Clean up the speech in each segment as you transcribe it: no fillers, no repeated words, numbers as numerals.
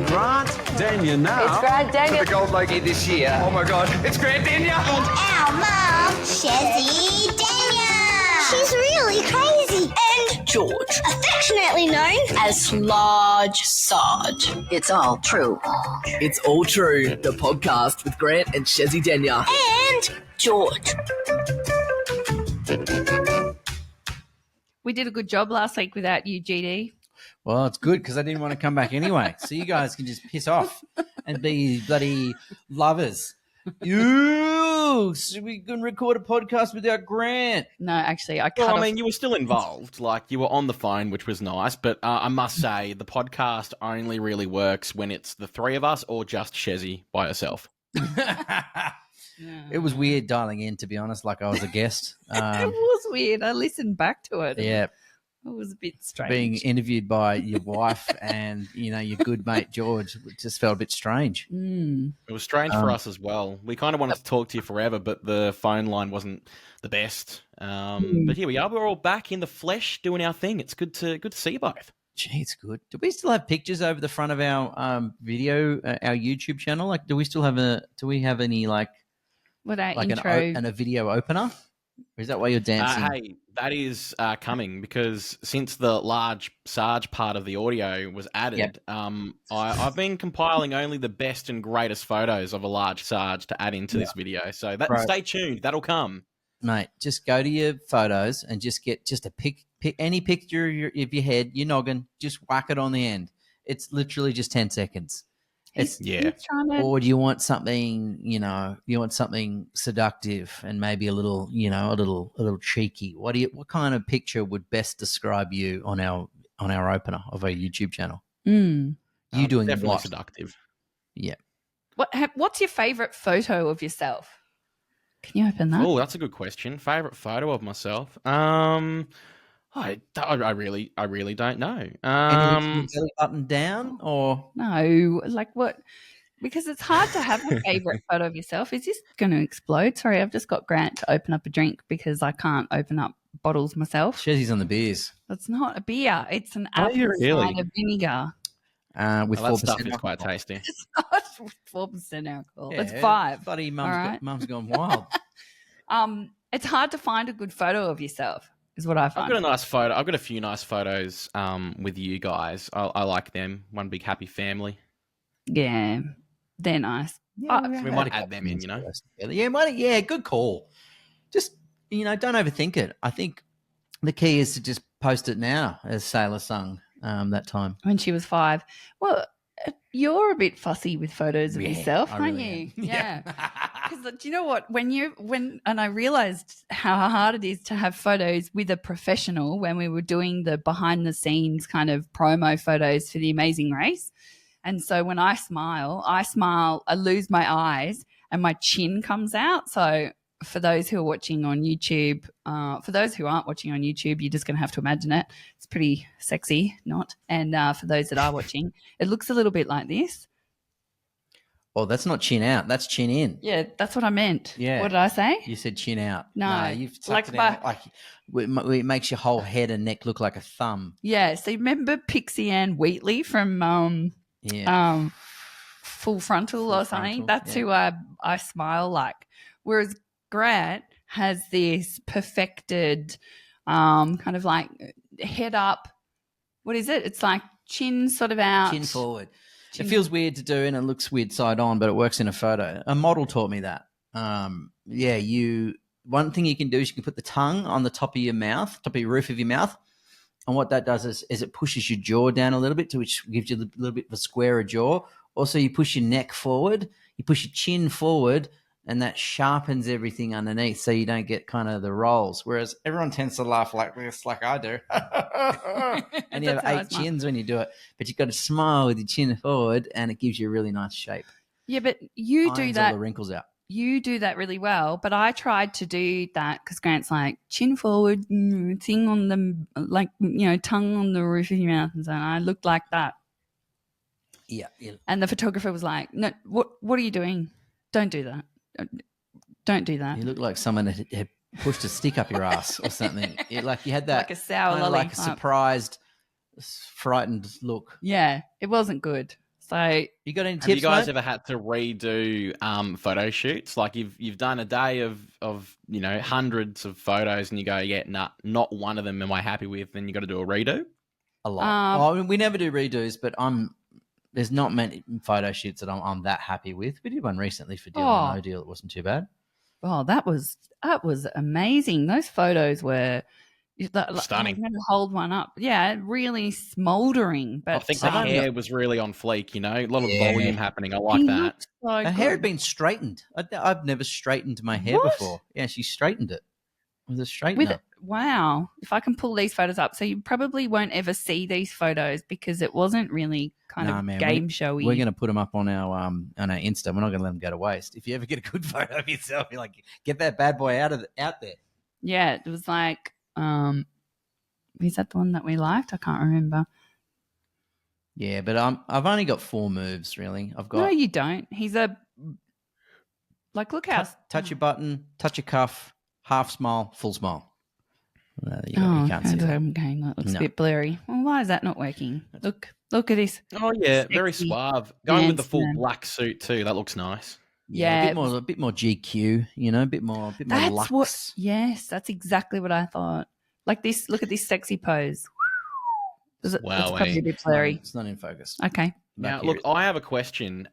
Grant Dania now. It's Grant Dania. The gold logie this year. Oh my God, it's Grant Dania. And our mum, Shezzy Dania. She's really crazy. And George, affectionately known as Large Sarge. It's all true. It's All True, the podcast with Grant and Shezzy Denya. and George. We did a good job last week without you, GD. Well, it's good because I didn't want to come back anyway. So you guys can just piss off and be bloody lovers. You, so we can record a podcast without Grant. No, actually, I cut Well, off. I mean, you were still involved. Like, you were on the phone, which was nice. But I must say, the podcast only really works when it's the three of us or just Shezzy by herself. It was weird dialing in, to be honest, like I was a guest. It was weird. I listened back to it. Yeah. It was a bit strange. Being interviewed by your wife and, you know, your good mate George, it just felt a bit strange. Mm. It was strange for us as well. We kind of wanted to talk to you forever, but the phone line wasn't the best. But here we are. We're all back in the flesh doing our thing. It's good to see you both. Gee, it's good. Do we still have pictures over the front of our video, our YouTube channel? Like, do we have any like intro. a video opener? Or is that why you're dancing? Hey, that is coming because since the Large Sarge part of the audio was added, I've been compiling only the best and greatest photos of a Large Sarge to add into this video. So stay tuned. That'll come. Mate, just go to your photos and just get just a pick any picture of your head, your noggin, just whack it on the end. It's literally just 10 seconds. He's trying to... Or do you want something, something seductive and maybe a little cheeky? What kind of picture would best describe you on our opener of our YouTube channel? Mm. You doing definitely what? Seductive. Yeah. What's your favourite photo of yourself? Can you open that? Oh, that's a good question. Favorite photo of myself? I really don't know. Any belly button down or No, like what? Because it's hard to have a favourite photo of yourself. Is this going to explode? Sorry, I've just got Grant to open up a drink because I can't open up bottles myself. Shezzy's on the beers. It's not a beer. It's an Oh, apple really? cider vinegar. With That 4% stuff is quite alcohol. tasty. It's not 4% alcohol. Yeah, It's 5. Bloody All right. mum's gone wild. It's hard to find a good photo of yourself, is what I I've find. got a nice photo. I've got a few nice photos with you guys. I like them. One big happy family. Yeah, they're nice. We might add them in, Yeah, good call. Just, don't overthink it. I think the key is to just post it now, as Sailor sung that time. When she was 5. Well, you're a bit fussy with photos of yourself, I aren't really you? am. Yeah. Because do you know what? And I realized how hard it is to have photos with a professional when we were doing the behind the scenes kind of promo photos for The Amazing Race. And so when I smile, I lose my eyes and my chin comes out. So for those who are watching on YouTube, for those who aren't watching on YouTube, you're just going to have to imagine it. It's pretty sexy, not? And for those that are watching, it looks a little bit like this. Oh, that's not chin out. That's chin in. Yeah, that's what I meant. Yeah. What did I say? You said chin out. No, you've like tucked it out. Like it makes your whole head and neck look like a thumb. Yeah. So you remember Pixie Ann Wheatley from Full Frontal or something? Frontal, That's yeah. who I smile like. Whereas Grant has this perfected kind of like head up. What is it? It's like chin sort of out. Chin forward. It feels weird to do and it looks weird side on, but it works in a photo. A model taught me that. One thing you can do is you can put the tongue on the top of your mouth, top of your roof of your mouth. And what that does is it pushes your jaw down a little bit, which gives you a little bit of a squarer jaw. Also, you push your neck forward, you push your chin forward, and that sharpens everything underneath so you don't get kind of the rolls. Whereas everyone tends to laugh like this, like I do. And you have 8 chins when you do it. But you've got to smile with your chin forward and it gives you a really nice shape. Yeah, but you do Irons that. all the wrinkles out. You do that really well, but I tried to do that because Grant's like chin forward, thing on the, tongue on the roof of your mouth and so on. I looked like that. Yeah. And the photographer was like, no, what are you doing? Don't do that. Don't do that. You look like someone had pushed a stick up your ass or something. You had that like a sour kind of lollipop. like a surprised, frightened look. Yeah, it wasn't good. So You got any Have tips, you guys mate? ever had to redo photo shoots? Like you've done a day of hundreds of photos, and you go, yeah, nah, not one of them am I happy with, then you got to do a redo. A lot. I mean, we never do redos, but there's not many photo shoots that I'm that happy with. We did one recently for Deal or No Deal. It wasn't too bad. oh, that was amazing. Those photos were Stunning. I'm going to hold one up. Yeah, really smouldering. But I think the hair was really on fleek. A lot of volume happening. I like he that. looked so Her good. hair had been straightened. I've never straightened my hair What? before. Yeah, she straightened it with a straightener. Wow. If I can pull these photos up. So you probably won't ever see these photos because it wasn't really game showy. We're going to put them up on our Insta. We're not going to let them go to waste. If you ever get a good photo of yourself, you're like, get that bad boy out there. Yeah, it was like, is that the one that we liked? I can't remember. Yeah, but I've only got 4 moves really. I've got No, you don't. He's look how touch your button, touch your cuff, half smile, full smile. You can't see that. Okay, that looks a bit blurry. Well, why is that not working? Look at this. Oh yeah, very Sexy suave. Going with the full man. black suit too. That looks nice. Yeah, a bit more GQ. A bit more That's luxe. Yes, that's exactly what I thought. Like this. Look at this sexy pose. It's probably a bit blurry. It's not in focus. Okay. Now, look, I have a question.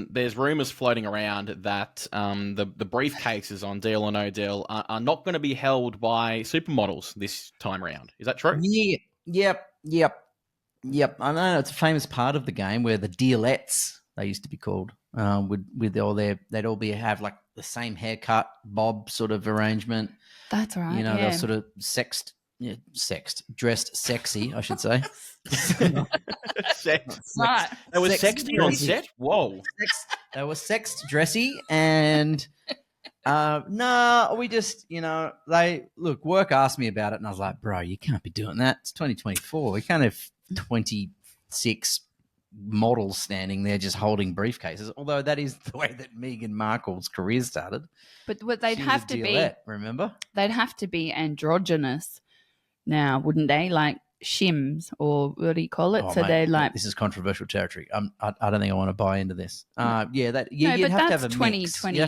There's rumors floating around that the briefcases on Deal or No Deal are not going to be held by supermodels this time around. Is that true? Yeah. Yep. I know it's a famous part of the game where the dealettes, they used to be called, with all they'd all have like the same haircut, bob sort of arrangement. That's right. They're sort of dressed sexy, I should say. Right. They were Sex sexy on dressy. set? Whoa. They were sexed dressy and we just, work asked me about it and I was like, bro, you can't be doing that. It's 2024. We can't have 26 models standing there just holding briefcases, although that is the way that Meghan Markle's career started. But they'd She was have a to be, dealette, remember? they'd have to be androgynous now, wouldn't they? Like shims, or what do you call it? Oh, So mate, they're like, this is controversial territory. I don't think I want to buy into this. No, you'd but have to have that's a mix. 2020. You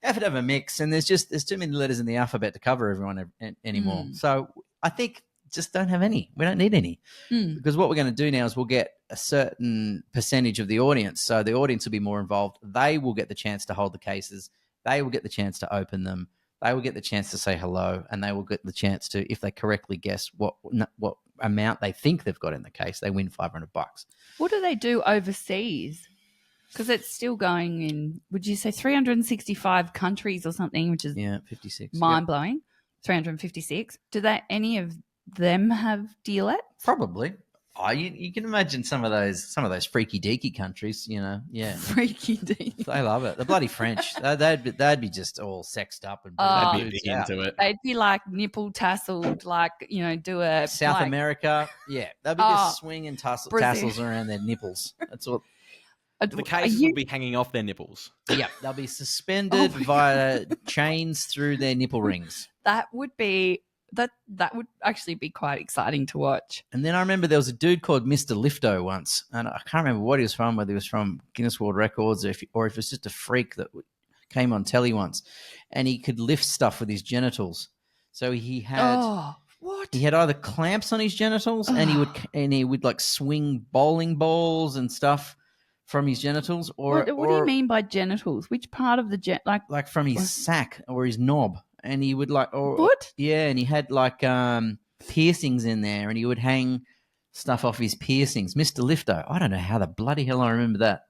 have to have a mix, and there's too many letters in the alphabet to cover everyone anymore. So I think just don't have any. We don't need any because what we're going to do now is we'll get a certain percentage of the audience. So the audience will be more involved. They will get the chance to hold the cases. They will get the chance to open them. They will get the chance to say hello, and they will get the chance to, if they correctly guess what amount they think they've got in the case, they win $500. what do they do overseas? Because it's still going in, would you say 365 countries or something, which is 56. mind blowing. 356. Do any of them have dealette? Probably. Oh, you can imagine some of those freaky deaky countries, Freaky D. They love it. The bloody French, they'd be just all sexed up and Oh. They'd be big into it. They'd be like nipple tasseled, like, do a South like, America, they'll be just swinging tassels around their nipples. That's what. The cases will be hanging off their nipples. Yeah, they'll be suspended via chains through their nipple rings. That would be that would actually be quite exciting to watch. And then I remember there was a dude called Mr. Lifto once, and I can't remember what he was from, whether he was from Guinness World Records or if it was just a freak that came on telly once, and he could lift stuff with his genitals. So he had he had either clamps on his genitals and he would like swing bowling balls and stuff from his genitals, or what do you mean by genitals? Which part of the like from his sack or his knob? And he would what? Yeah, and he had like piercings in there, and he would hang stuff off his piercings. Mr. Lifto. I don't know how the bloody hell I remember that.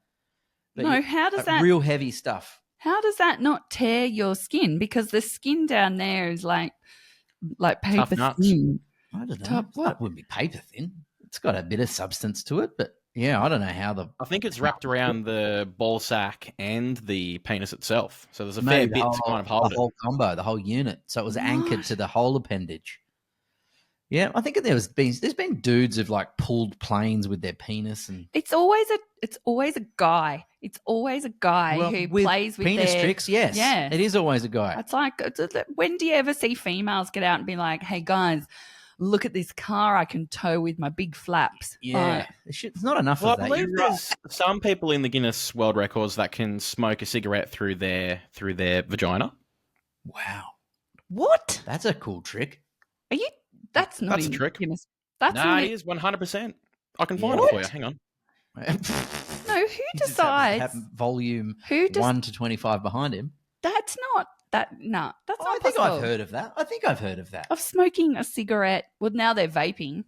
But No, how does that real heavy stuff? How does that not tear your skin? Because the skin down there is like paper thin. I don't know. That wouldn't be paper thin. It's got a bit of substance to it, but yeah, I don't know how I think it's wrapped around the ball sack and the penis itself. So there's a fair bit to kind of hold the whole combo, the whole unit. So it was anchored to the whole appendage. Yeah, I think there's been dudes who've like pulled planes with their penis, and it's always a guy. It's always a guy who plays with penis their tricks. Yes, it is always a guy. It's like, when do you ever see females get out and be like, "Hey guys, look at this car I can tow with my big flaps. Yeah, there's not enough Well, of I that. believe You're right. there's some people in the Guinness World Records that can smoke a cigarette through their vagina. Wow, What? that's a cool trick. Are you? That's not That's a in trick. Guinness. That's Nah, in it is 100%. I can Yeah. find it for you. Hang on. No, who He just decides? have volume Who does? 1 to 25 behind him. That's not that. No, that's I not think possible. I've heard of that. I think I've heard of that. Of smoking a cigarette. Well, now they're vaping.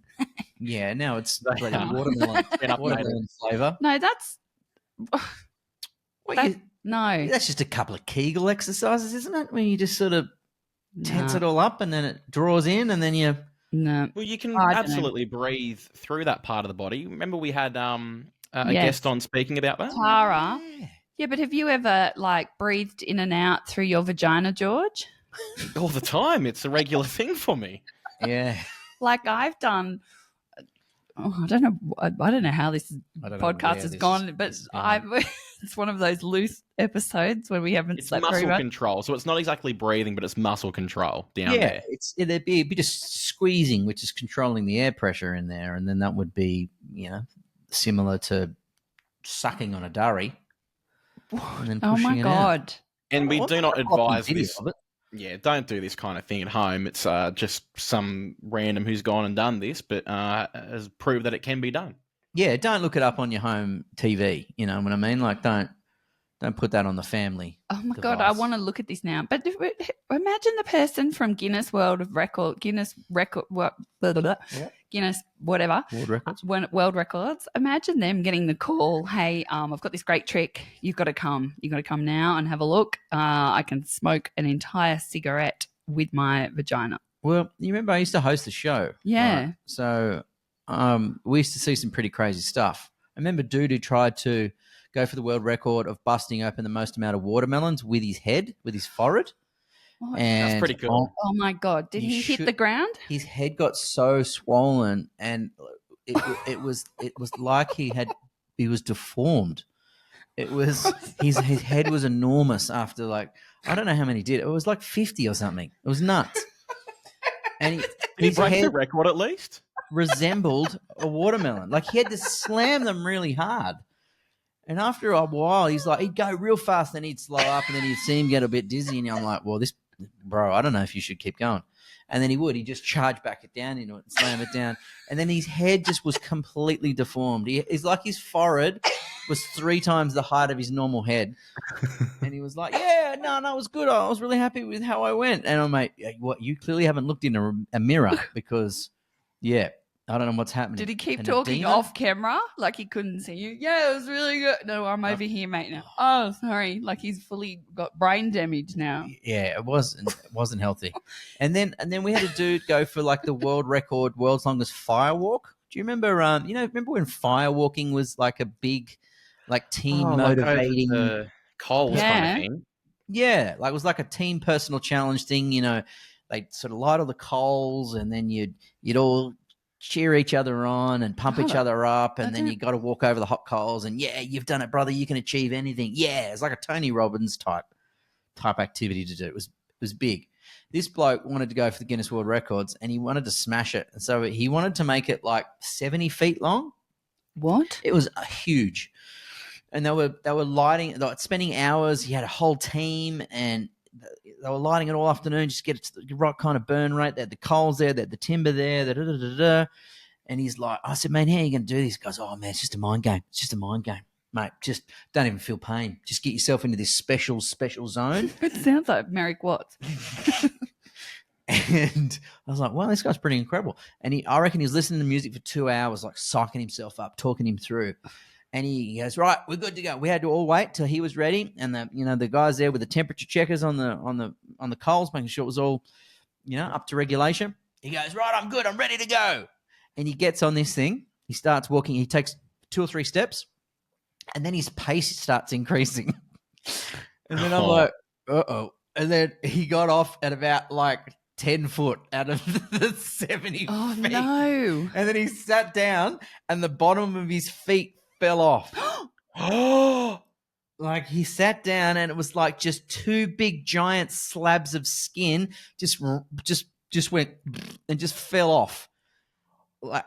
Yeah, now it's They bloody are. watermelon, watermelon flavour. No, that's Well, that, no. that's just a couple of Kegel exercises, isn't it? When you just sort of tense No. it all up and then it draws in and then you... No. Well, you can I don't know. absolutely breathe through that part of the body. Remember we had a Yes. guest on speaking about that? Tara. Yeah. Yeah, but have you ever breathed in and out through your vagina, George? All the time. It's a regular thing for me. Yeah. I've done. Oh, I don't know. I don't know how this I don't know podcast where has this gone, but is going. I've. It's one of those loose episodes where we haven't It's slept very muscle much. control. So it's not exactly breathing, but it's muscle control down Yeah, there. there'd be a bit of squeezing, which is controlling the air pressure in there, and then that would be, similar to sucking on a durry. And then Oh pushing my it out. God! And we Well, do not I've got a advise video this. of it. Yeah, don't do this kind of thing at home. It's just some random who's gone and done this, but has proved that it can be done. Yeah, don't look it up on your home TV. You know what I mean? Don't put that on the family. Oh my God! I device. want to look at this now. But imagine the person from Guinness World Record, what, blah, blah, blah, Yeah. Guinness whatever. World records. World Records. Imagine them getting the call. Hey, I've got this great trick. You've got to come. You've got to come now and have a look. I can smoke an entire cigarette with my vagina. Well, you remember I used to host the show. Yeah. right? So we used to see some pretty crazy stuff. I remember dude who tried to go for the world record of busting open the most amount of watermelons with his head, with his forehead. What? And That's pretty cool. Oh my God! Did You he hit should- the ground? his head got so swollen and it was like he was deformed. It was his head was enormous after I don't know how many he did. It was like 50 or something. It was nuts. And Did he his break the head record at least? resembled a watermelon. Like he had to slam them really hard. And after a while, he'd go real fast, then he'd slow up, and then you'd see him get a bit dizzy. And I'm like, well, bro, I don't know if you should keep going. And then he'd just charge back it down into it and slam it down. And then his head just was completely deformed. It's like his forehead was 3 times the height of his normal head. And he was like, yeah, no, it was good. I was really happy with how I went. And I'm like, what? You clearly haven't looked in a mirror because, yeah, I don't know what's happening. Did he keep An talking edema? off camera like he couldn't see you? Yeah, it was really good. No, I'm over here, mate. Now. Oh, sorry. Like he's fully got brain damage now. Yeah, it wasn't healthy. And then we had a dude go for the world record, world's longest firewalk. Do you remember? Remember when firewalking was like a big, team motivating? the Coles kind of thing. Yeah, it was like a team personal challenge thing. They sort of light all the coals, and then you'd all cheer each other on and pump each other up, and then you got to walk over the hot coals, and yeah, you've done it, brother. You can achieve anything. Yeah, it's like a Tony Robbins type activity to do. It was big. This bloke wanted to go for the Guinness World Records, and he wanted to smash it, and so he wanted to make it 70 feet long. What? It was huge, and they were spending hours. He had a whole team, and they were lighting it all afternoon just to get it to the right kind of burn rate. They had the coals there, they had the timber there, and he's like, I said, man, how are you going to do this? He goes, oh, man, it's just a mind game. It's just a mind game, mate. Just don't even feel pain. Just get yourself into this special zone. It sounds like Merrick Watts. And I was like, well, this guy's pretty incredible. And I reckon he was listening to music for 2 hours, psyching himself up, talking him through. And he goes, right, we're good to go. We had to all wait till he was ready, and the guys there with the temperature checkers on the coals, making sure it was all, up to regulation. He goes, right, I'm good, I'm ready to go. And he gets on this thing. He starts walking. He takes 2 or 3 steps, and then his pace starts increasing. And then I'm like, uh-oh. And then he got off at about 10 foot out of the 70 Oh, feet. no. And then he sat down, and the bottom of his feet fell off. He sat down, and it was just 2 big giant slabs of skin just just went and just fell off.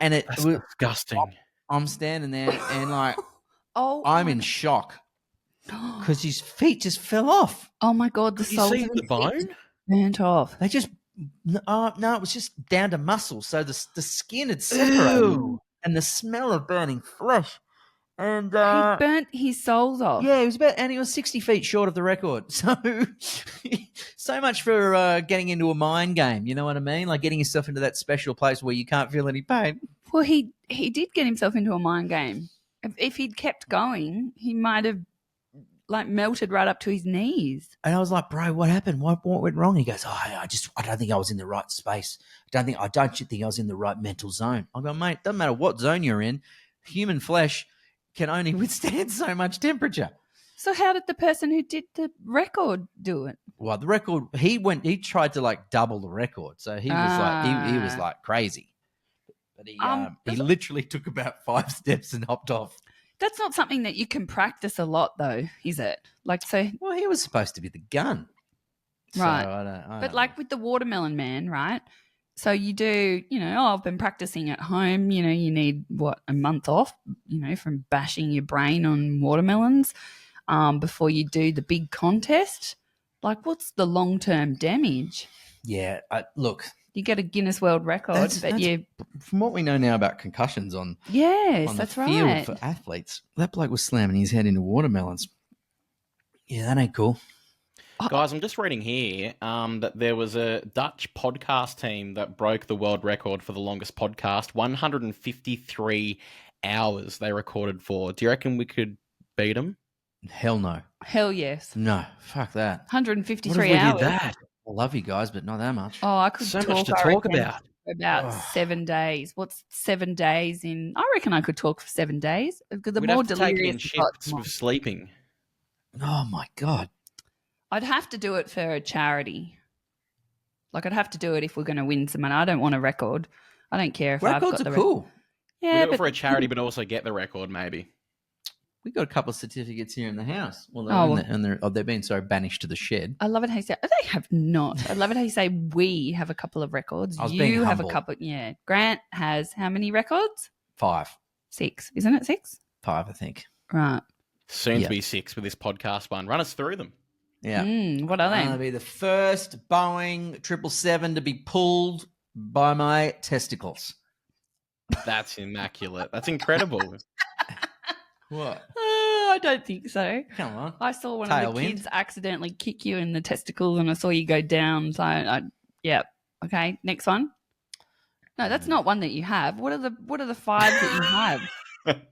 And That's disgusting. I'm standing there and like Oh, I'm in shock because his feet just fell off. oh my God, the Did you soles see of the his feet bone? burnt off. They just no, it was just down to muscle. So the skin had separated, Ew. and the smell of burning flesh. And He burnt his soles off. yeah, he was 60 feet short of the record. So, so much for getting into a mind game. You know what I mean? Like getting yourself into that special place where you can't feel any pain. Well, he did get himself into a mind game. If he'd kept going, he might have like melted right up to his knees. And I was like, bro, what happened? What went wrong? He goes, oh, I don't think I was in the right space. I don't think I was in the right mental zone. I go, mate, doesn't matter what zone you're in. Human flesh can only withstand so much temperature. So how did the person who did the record do it? Well, the record, he tried to like double the record. So he was he was like crazy. But he literally took about 5 steps and hopped off. That's not something that you can practice a lot, though, is it? Like, so, Well, he was supposed to be the gun. right. So I but don't like with the watermelon man, right? So you do, I've been practicing at home. You need a month off, from bashing your brain on watermelons before you do the big contest. Like, what's the long-term damage? Yeah, look. You get a Guinness World Record, From what we know now about concussions on that's the field right. for athletes, that bloke was slamming his head into watermelons. Yeah, that ain't cool. Guys, I'm just reading here that there was a Dutch podcast team that broke the world record for the longest podcast, 153 hours they recorded for. Do you reckon we could beat them? Hell no. Hell yes. No, fuck that. 153 hours. Did that? I love you guys, but not that much. Oh, I could So talk, much to I talk reckon, about. for about Oh. 7 days. What's 7 days in? I reckon I could talk for 7 days. Because the We'd more have to take it in delirious you got, shifts with sleeping. Oh my God. I'd have to do it for a charity. Like, I'd have to do it if we're going to win some money. I don't want a record. I don't care if I've Records got the are cool. We Yeah, do it but for a charity, but also get the record, maybe. We got a couple of certificates here in the house. Well, they've been banished to the shed. I love it how you say they have not. I love it how you say we have a couple of records. I was being You have a humble. couple. Yeah. Grant has how many records? 5, 6. Isn't it 6? I think. Right. Soon Yeah. to be 6 with this podcast one. Run us through them. Yeah. What are I'll they? be the first Boeing 777 to be pulled by my testicles. That's immaculate. That's incredible. What? Oh, I don't think so. Come on. I saw one of the Tailwind. kids accidentally kick you in the testicles, and I saw you go down. So, yeah. Okay, next one. No, that's not one that you have. What are the 5 that you have?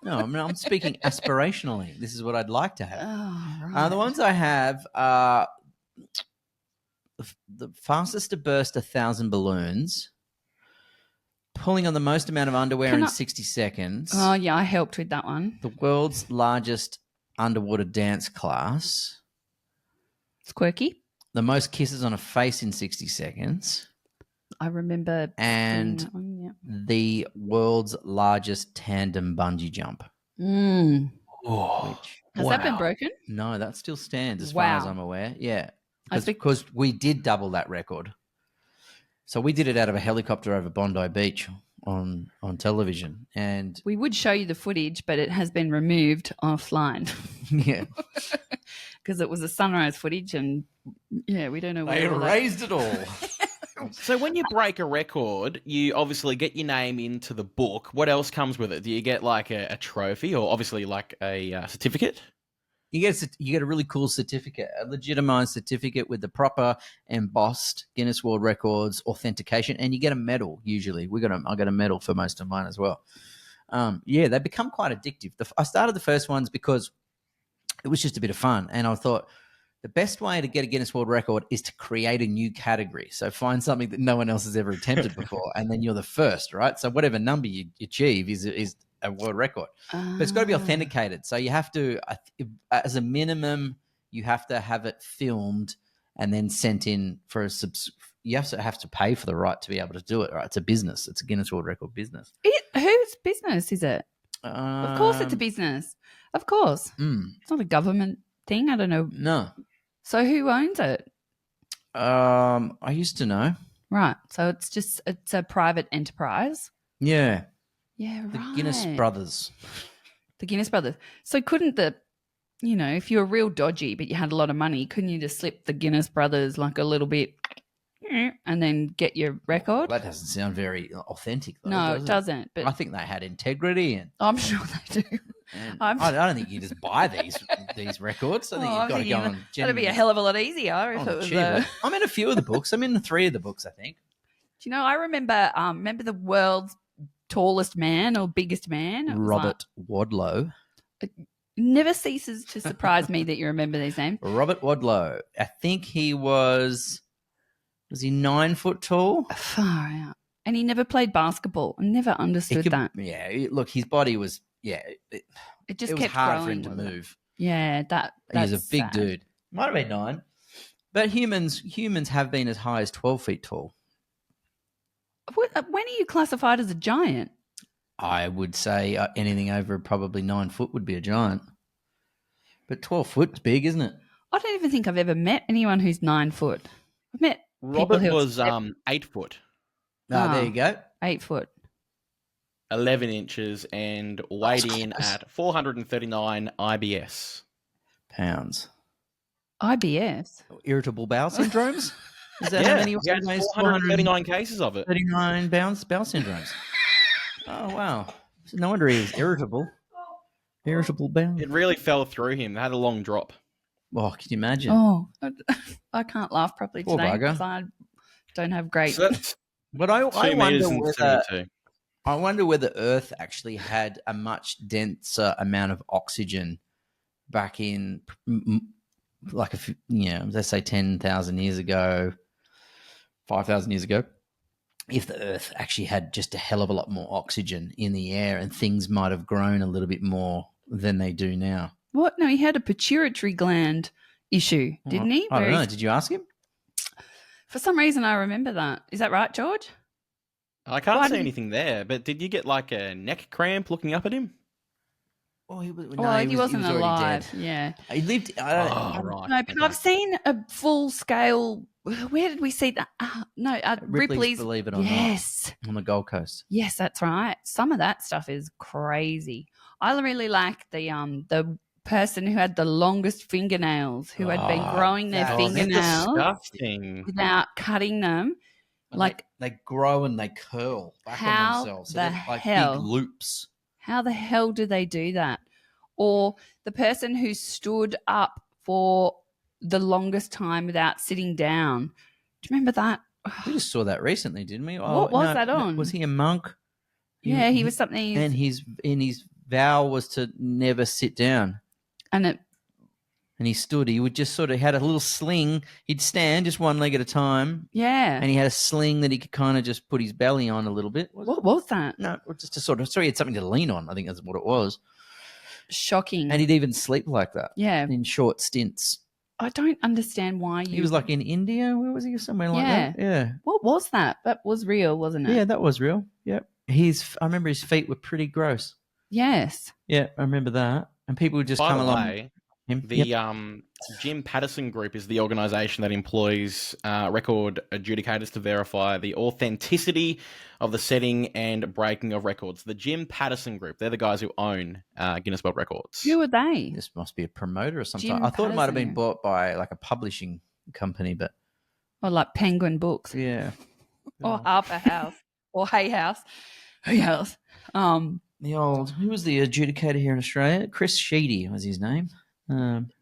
No, I mean, I'm speaking aspirationally. This is what I'd like to have. Oh, right. The ones I have are the fastest to burst 1,000 balloons, pulling on the most amount of underwear in 60 seconds, Oh, yeah, I helped with that one. the world's largest underwater dance class, It's quirky. the most kisses on a face in 60 seconds, I remember doing and that one, yeah. the world's largest tandem bungee jump. Mm. Which, Has that been broken? no, that still stands as far as Wow. I'm aware. Yeah. I think- Because we did double that record. So we did it out of a helicopter over Bondi Beach on television. And We would show you the footage, but it has been removed offline yeah, because it was a sunrise footage, and yeah, we don't know they where all that- erased it all. So when you break a record, you obviously get your name into the book. What else comes with it? Do you get like a trophy or obviously like a certificate? You get a really cool certificate, a legitimized certificate with the proper embossed Guinness World Records authentication, and you get a medal. Usually, I got a medal for most of mine as well. Yeah, they become quite addictive. I started the first ones because it was just a bit of fun, and I thought the best way to get a Guinness World Record is to create a new category. So find something that no one else has ever attempted before, and then you're the first, right? So whatever number you achieve is a world record. But it's got to be authenticated. So you have to, as a minimum, you have to have it filmed and then sent in for you have to pay for the right to be able to do it. Right? It's a business. It's a Guinness World Record business. Whose business is it? Of course it's a business. Of course. It's not a government thing. I don't know. No. So who owns it? I used to know. Right. So it's a private enterprise. Yeah, Yeah, the right. Guinness brothers. The Guinness brothers. So couldn't if you were real dodgy but you had a lot of money, couldn't you just slip the Guinness brothers like a little bit and then get your record? Well, that doesn't sound very authentic, though. No, does it doesn't. But I think they had integrity, and I'm sure they do. I don't think you just buy these records. I think you've got to go on. That'd be a hell of a lot easier if on it was. achievement. I'm in a few of the books. I'm in the 3 of the books, I think. Do you know? I remember the world's tallest man or biggest man, It was Robert Wadlow. It never ceases to surprise me that you remember these names. Robert Wadlow. I think he was he 9 foot tall? Far out. And he never played basketball. I never understood that. Yeah, look, his body was it just was kept hard growing for him to with it. move. Yeah, He was a that's big sad. dude. Might have been 9. But humans have been as high as 12 feet tall. When are you classified as a giant? I would say anything over probably 9 foot would be a giant. But 12 foot's big, isn't it? I don't even think I've ever met anyone who's 9 foot. I've met Robert people who was are 8 foot, There you go. 8 foot. 11 inches, and weighed in at 439 IBS. Pounds. IBS. Irritable bowel syndromes? Is that how Yeah, many he had 439 cases of it. 39 bowel syndromes. Oh, wow. No wonder he was irritable. Irritable bowel. It really fell through him. It had a long drop. Oh, can you imagine? Oh, I can't laugh properly Poor today bugger. because I don't have great. So that's But I 2 meters wonder and whether 72. I wonder whether Earth actually had a much denser amount of oxygen back in, like, let's say 10,000 years ago, 5,000 years ago. If the Earth actually had just a hell of a lot more oxygen in the air, and things might have grown a little bit more than they do now. What? No, he had a pituitary gland issue, didn't he? I don't Where know. he's- Did you ask him? For some reason, I remember that. Is that right, George? I can't Why see did- anything there, but did you get like a neck cramp looking up at him? Oh, he was. Well, he wasn't already alive. dead. Yeah. He lived. Right. No, but I've seen a full scale. Where did we see that? Ripley's. Believe It or Yes. Not, on the Gold Coast. Yes, that's right. Some of that stuff is crazy. I really like the person who had the longest fingernails, who had been growing their that's fingernails Disgusting. without cutting them. And Like, they grow and they curl back How on themselves. So the they're like hell? big loops. how the hell do they do that? Or the person who stood up for the longest time without sitting down. Do you remember that? We just saw that recently, didn't we? What was that on? Was he a monk? Yeah, he was something. And his vow was to never sit down. And it, And he stood. He would just sort of had a little sling. He'd stand just one leg at a time, yeah. and he had a sling that he could kind of just put his belly on a little bit. What was that? No, just to sort of. So he had something to lean on. I think that's what it was. Shocking. And he'd even sleep like that. Yeah. In short stints. I don't understand why you. He was like in India. Where was he? Somewhere like Yeah. that. Yeah. What was that? That was real, wasn't it? Yeah, that was real. Yep. I remember his feet were pretty gross. Yes. Yeah, I remember that. And people would just By come the along. way, him. the Yep. Jim Patterson Group is the organisation that employs record adjudicators to verify the authenticity of the setting and breaking of records. The Jim Patterson Group, they're the guys who own Guinness World Records. Who are they? This must be a promoter or something. Jim I thought it might have been Patterson. bought by like a publishing company, but Or like Penguin Books. yeah. Or Harper House. Or Hay House. Hay House. Who was the adjudicator here in Australia? Chris Sheedy was his name.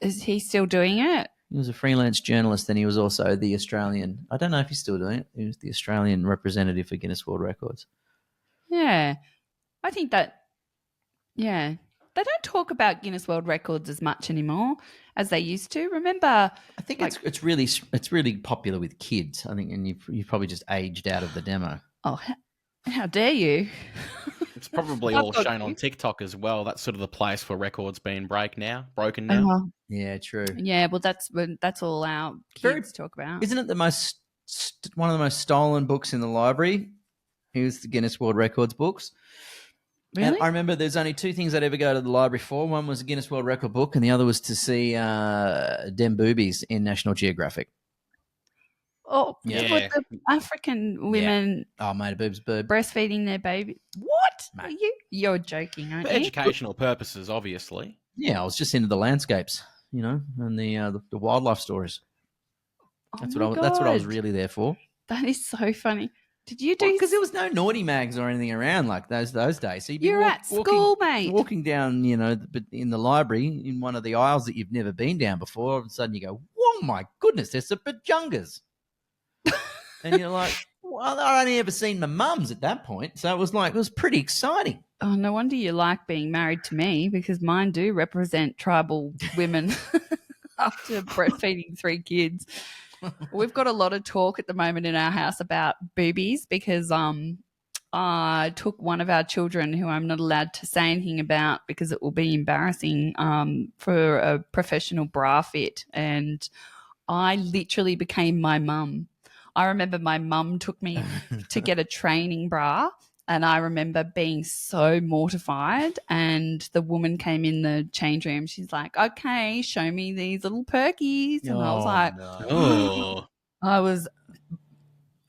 Is he still doing it? He was a freelance journalist, and he was also the Australian. I don't know if he's still doing it. He was the Australian representative for Guinness World Records. Yeah. I think that, yeah. They don't talk about Guinness World Records as much anymore as they used to. Remember? I think Like- it's really popular with kids. I think, and you've probably just aged out of the demo. Oh, how dare you? It's probably I've all got shown on you. TikTok as well. That's sort of the place for records being broken now. Yeah, true. Yeah, well, that's all our Very- kids talk about. Isn't it the one of the most stolen books in the library? Is the Guinness World Records books. Really? And I remember there's only 2 things I'd ever go to the library for. One was a Guinness World Record book, and the other was to see dem boobies in National Geographic. Oh, Yeah. what the African women Oh, mate, a boob's boob. breastfeeding their baby. What? Mate. You're joking, aren't For you? educational purposes, obviously. Yeah, I was just into the landscapes, and the wildlife stories. That's Oh what I was God. really there for. That is so funny. Did you do? Because there was no naughty mags or anything around like those days. So you'd be You're at school, mate. walking down, in the library in one of the aisles that you've never been down before. All of a sudden, you go, "Oh my goodness, there's some pajungas," and you're like, "Well, I'd only ever seen my mums at that point, so it was pretty exciting." Oh, no wonder you like being married to me, because mine do represent tribal women after breastfeeding 3 kids. We've got a lot of talk at the moment in our house about boobies, because I took one of our children, who I'm not allowed to say anything about because it will be embarrassing, for a professional bra fit, and I literally became my mum. I remember my mum took me to get a training bra, and I remember being so mortified, and the woman came in the change room. She's like, "Okay, show me these little perkies." And I was like, Oh. I was,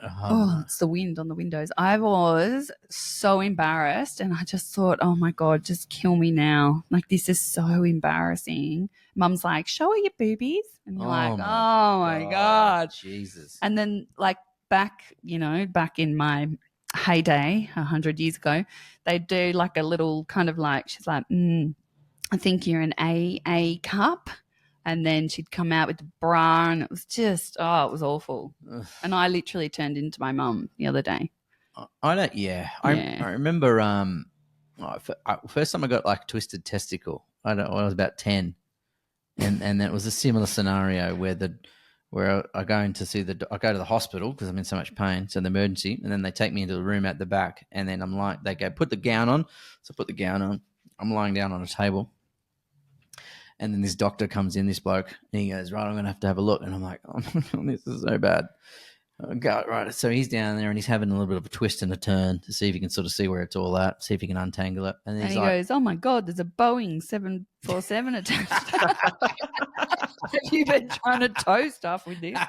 it's the wind on the windows. I was so embarrassed, and I just thought, oh my God, just kill me now. Like, this is so embarrassing. Mum's like, "Show her your boobies." And you're like, oh my God. Jesus. And then, like, back in my heyday, 100 years ago, they do like a little kind of like, she's like, "I think you're an AA cup." And then she'd come out with the bra, and it was just, it was awful. Ugh. And I literally turned into my mum the other day. I don't. Yeah, I remember. First time I got like twisted testicle. I was about 10, and that was a similar scenario where I go to the hospital because I'm in so much pain, so the emergency, and then they take me into the room at the back, and then I'm like, they go, "Put the gown on." So I put the gown on. I'm lying down on a table. And then this doctor comes in, this bloke, and he goes, "Right, I'm going to have a look." And I'm like, "Oh my God, this is so bad." Right. So he's down there and he's having a little bit of a twist and a turn to see if he can sort of see where it's all at, see if he can untangle it. And then And he's he like, goes, "Oh my God, there's a Boeing 747 attached." Have you been trying to tow stuff with this?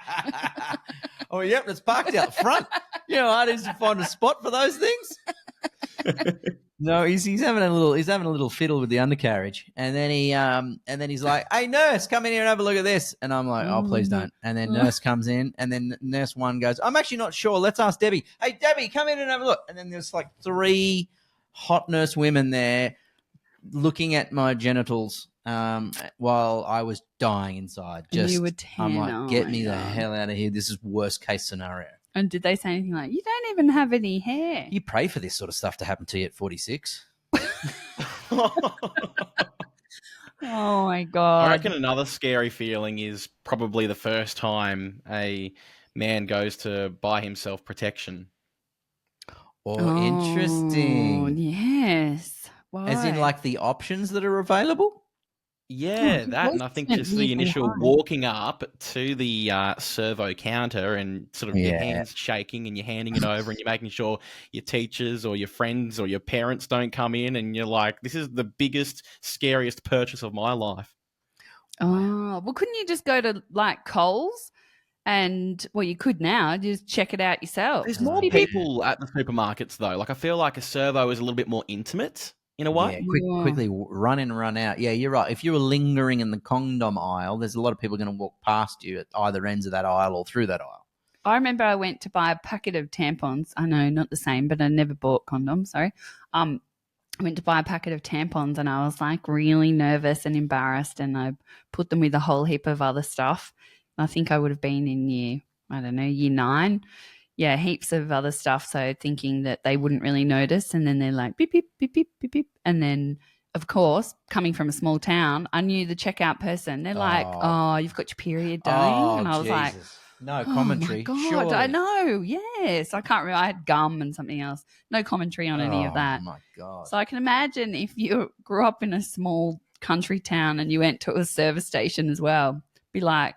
"Oh, yep, it's parked out front." I didn't find a spot for those things. No, he's having a little fiddle with the undercarriage, and then he's like, "Hey, nurse, come in here and have a look at this." And I'm like, "Oh, please don't." And then nurse comes in, and then nurse 1 goes, "I'm actually not sure. Let's ask Debbie." "Hey, Debbie, come in and have a look." And then there's like 3 hot nurse women there looking at my genitals while I was dying inside. Just, you were 10. I'm like, Oh "Get my me the God. hell out of here. This is worst case scenario." And did they say anything like, "You don't even have any hair"? You pray for this sort of stuff to happen to you at 46. Oh my I God. reckon another scary feeling is probably the first time a man goes to buy himself protection. Interesting. Yes. Why? As in, like, the options that are available? Yeah, Oh, that, and I think wasn't just the even initial hard. walking up to the servo counter and sort of your Yeah. hands shaking and you're handing it over and you're making sure your teachers or your friends or your parents don't come in, and you're like, this is the biggest, scariest purchase of my life. Oh, well, couldn't you just go to like Coles and, well, you could now just check it out yourself? There's more people at the supermarkets though. Like, I feel like a servo is a little bit more intimate in a way. Yeah, quickly run in, run out. Yeah, you're right. If you were lingering in the condom aisle, there's a lot of people going to walk past you at either ends of that aisle or through that aisle. I remember I went to buy a packet of tampons. I know, not the same, but I never bought condoms. Sorry. I went to buy a packet of tampons, and I was like really nervous and embarrassed, and I put them with a whole heap of other stuff. I think I would have been in year 9. Yeah, heaps of other stuff. So thinking that they wouldn't really notice, and then they're like beep beep beep beep beep beep, and then of course, coming from a small town, I knew the checkout person. They're like, "Oh, you've got your period, darling," and I was like, no commentary. Oh my God, surely. I know. Yes, I can't remember. I had gum and something else. No commentary on any of that. Oh my God. So I can imagine if you grew up in a small country town and you went to a service station as well, be like,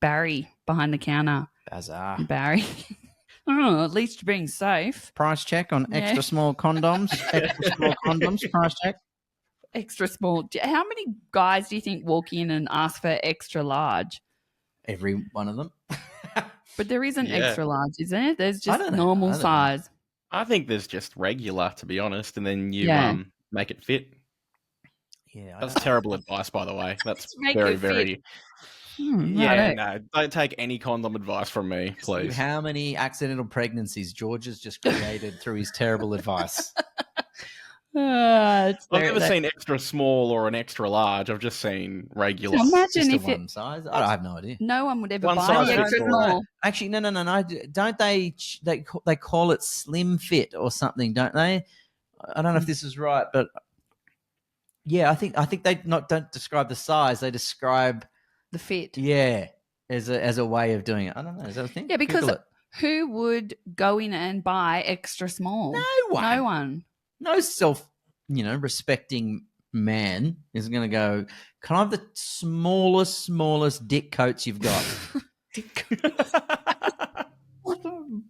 Barry behind the counter. Bizarre. Barry. At least you're being safe. Price check on extra small condoms. Extra small condoms. Price check. Extra small. How many guys do you think walk in and ask for extra large? Every one of them. But there isn't Yeah. extra large, is there? There's I just don't know. normal I don't know. size. I think there's just regular, to be honest, and then you Yeah. make it fit. Yeah, I That's don't know. terrible advice, by the way. That's Make very, it fit. very. Yeah, Yeah, no, don't take any condom advice from me, please. How many accidental pregnancies George has just created through his terrible advice? It's I've very- never that- seen extra small or an extra large. I've just seen regular. So imagine Just a if it, one size. I have no idea. no one would ever One buy size the fits extra all. small. Actually, no. Don't they call it slim fit or something? Don't they? I don't know if this is right, but yeah, I think they don't describe the size. They describe The fit. as a way of doing it. I don't know. Is that a thing? Yeah, because Google it. who would go in and buy extra small? No one. No one. No respecting man is going to go, can I have the smallest dick coats you've got?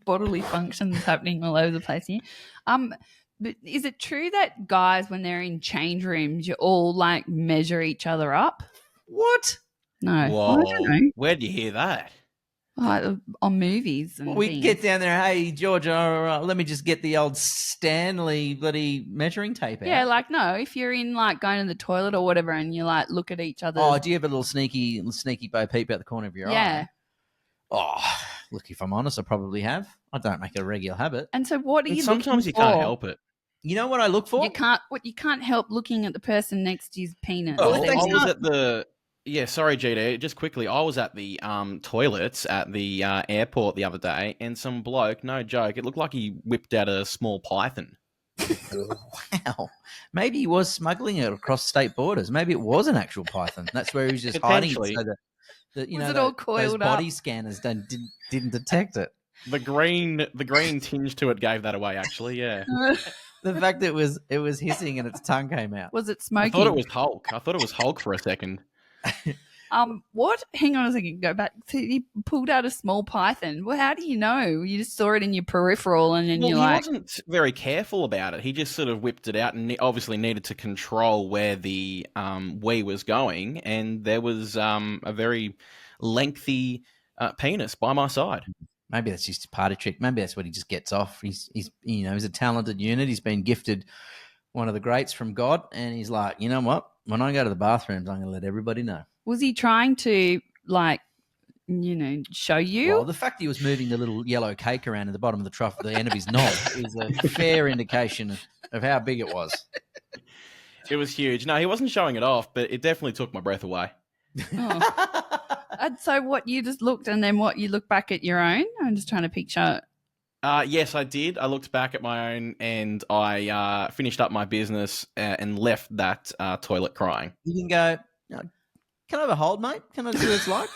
Bodily functions happening all over the place here. But is it true that guys, when they're in change rooms, you all like measure each other up? What? No, Whoa. I don't know. Where'd you hear that? Like, on movies and Well, we things. get down there, hey, George, let me just get the old Stanley bloody measuring tape out. Yeah, like no, if you're in like going to the toilet or whatever, and you like look at each other. Oh, do you have a little sneaky Bo peep out the corner of your yeah. eye? Oh, look, if I'm honest, I probably have. I don't make it a regular habit. And so, what are you? Sometimes you looking can't for? help it. You know what I look for? You can't help looking at the person next to his penis. Oh, I they was can't- at the. Yeah, sorry, GD. Just quickly, I was at the toilets at the airport the other day, and some bloke, no joke, it looked like he whipped out a small python. Wow. Maybe he was smuggling it across state borders. Maybe it was an actual python. That's where he was just hiding it Potentially. so that Was it all coiled those up? body scanners didn't detect it. The green tinge to it gave that away. Actually, yeah. The fact that it was hissing and its tongue came out. Was it I smoking? thought it was Hulk. I thought it was Hulk for a second. What? Hang on a second. Go back. So he pulled out a small python. Well, how do you know? You just saw it in your peripheral, and then Well, you're he like, wasn't very careful about it. He just sort of whipped it out and obviously needed to control where the wee was going. And there was a very lengthy penis by my side. Maybe that's just a party trick. Maybe that's what he just gets off. He's a talented unit. He's been gifted one of the greats from God, and he's like, you know what? When I go to the bathrooms, I'm going to let everybody know. was he trying to like, show you? Well, the fact he was moving the little yellow cake around at the bottom of the trough at the end of his knob is a fair indication of how big it was. It was huge. No, he wasn't showing it off, but it definitely took my breath away. Oh. And so what, you just looked, and then what, you look back at your own? I'm just trying to picture. Yes, I did. I looked back at my own and I finished up my business and left that toilet crying. You can go, can I have a hold, mate? Can I see what it's like?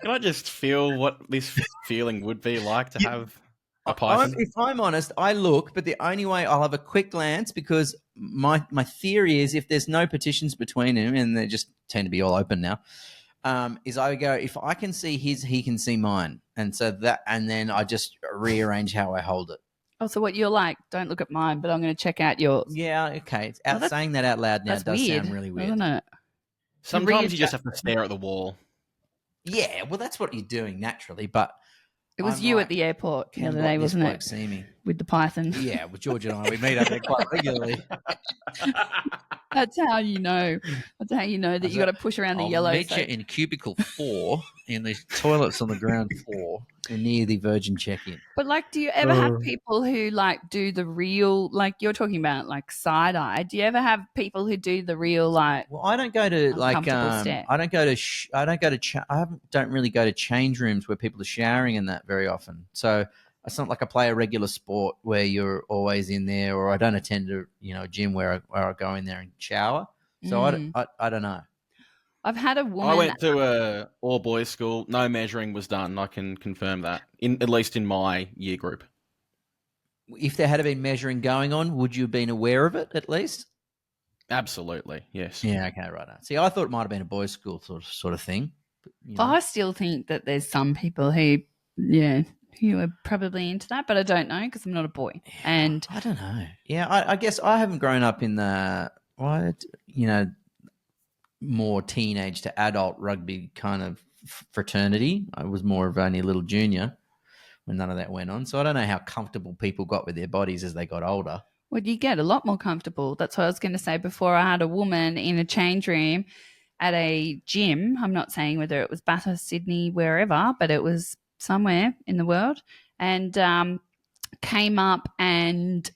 Can I just feel what this feeling would be like to have a python? If I'm honest, I look, but the only way I'll have a quick glance, because my theory is if there's no petitions between him, and they just tend to be all open now, is I go, if I can see his, he can see mine. And then I just rearrange how I hold it. Oh, so what you're like, don't look at mine, but I'm going to check out yours. Yeah, okay. Well, Saying that out loud now That's does weird, sound really weird. isn't it? Sometimes you just have to stare at the wall. Yeah, well, that's what you're doing naturally, but It was I'm you like, at the airport the "Can other let day, this wasn't bloke it? see me? With the python. Yeah, with George and I, we meet up there quite regularly. That's how you know. That's how you know that you got to push around the I'll yellow. meet you in cubicle 4 in the toilets on the ground floor and near the Virgin check-in. But like, do you ever have people who like do the real, like you're talking about, like side eye? Do you ever have people who do the real, like? Well, I don't go to like Uncomfortable stare. I don't really go to change rooms where people are showering in that very often. So it's not like I play a regular sport where you're always in there, or I don't attend a gym where I go in there and shower. So I don't know. I've had a woman. I went to a all boys school. No measuring was done. I can confirm that. At least in my year group. If there had been measuring going on, would you have been aware of it at least? Absolutely, yes. Yeah, okay, right. See, I thought it might have been a boys' school sort of thing. But, you know. I still think that there's some people who are probably into that, but I don't know because I'm not a boy. And I don't know. Yeah, I guess I haven't grown up in the more teenage to adult rugby kind of fraternity. I was more of only a little junior when none of that went on. So I don't know how comfortable people got with their bodies as they got older. Well, you get a lot more comfortable. That's what I was going to say before. I had a woman in a change room at a gym. I'm not saying whether it was Bathurst, Sydney, wherever, but it was somewhere in the world. And came up and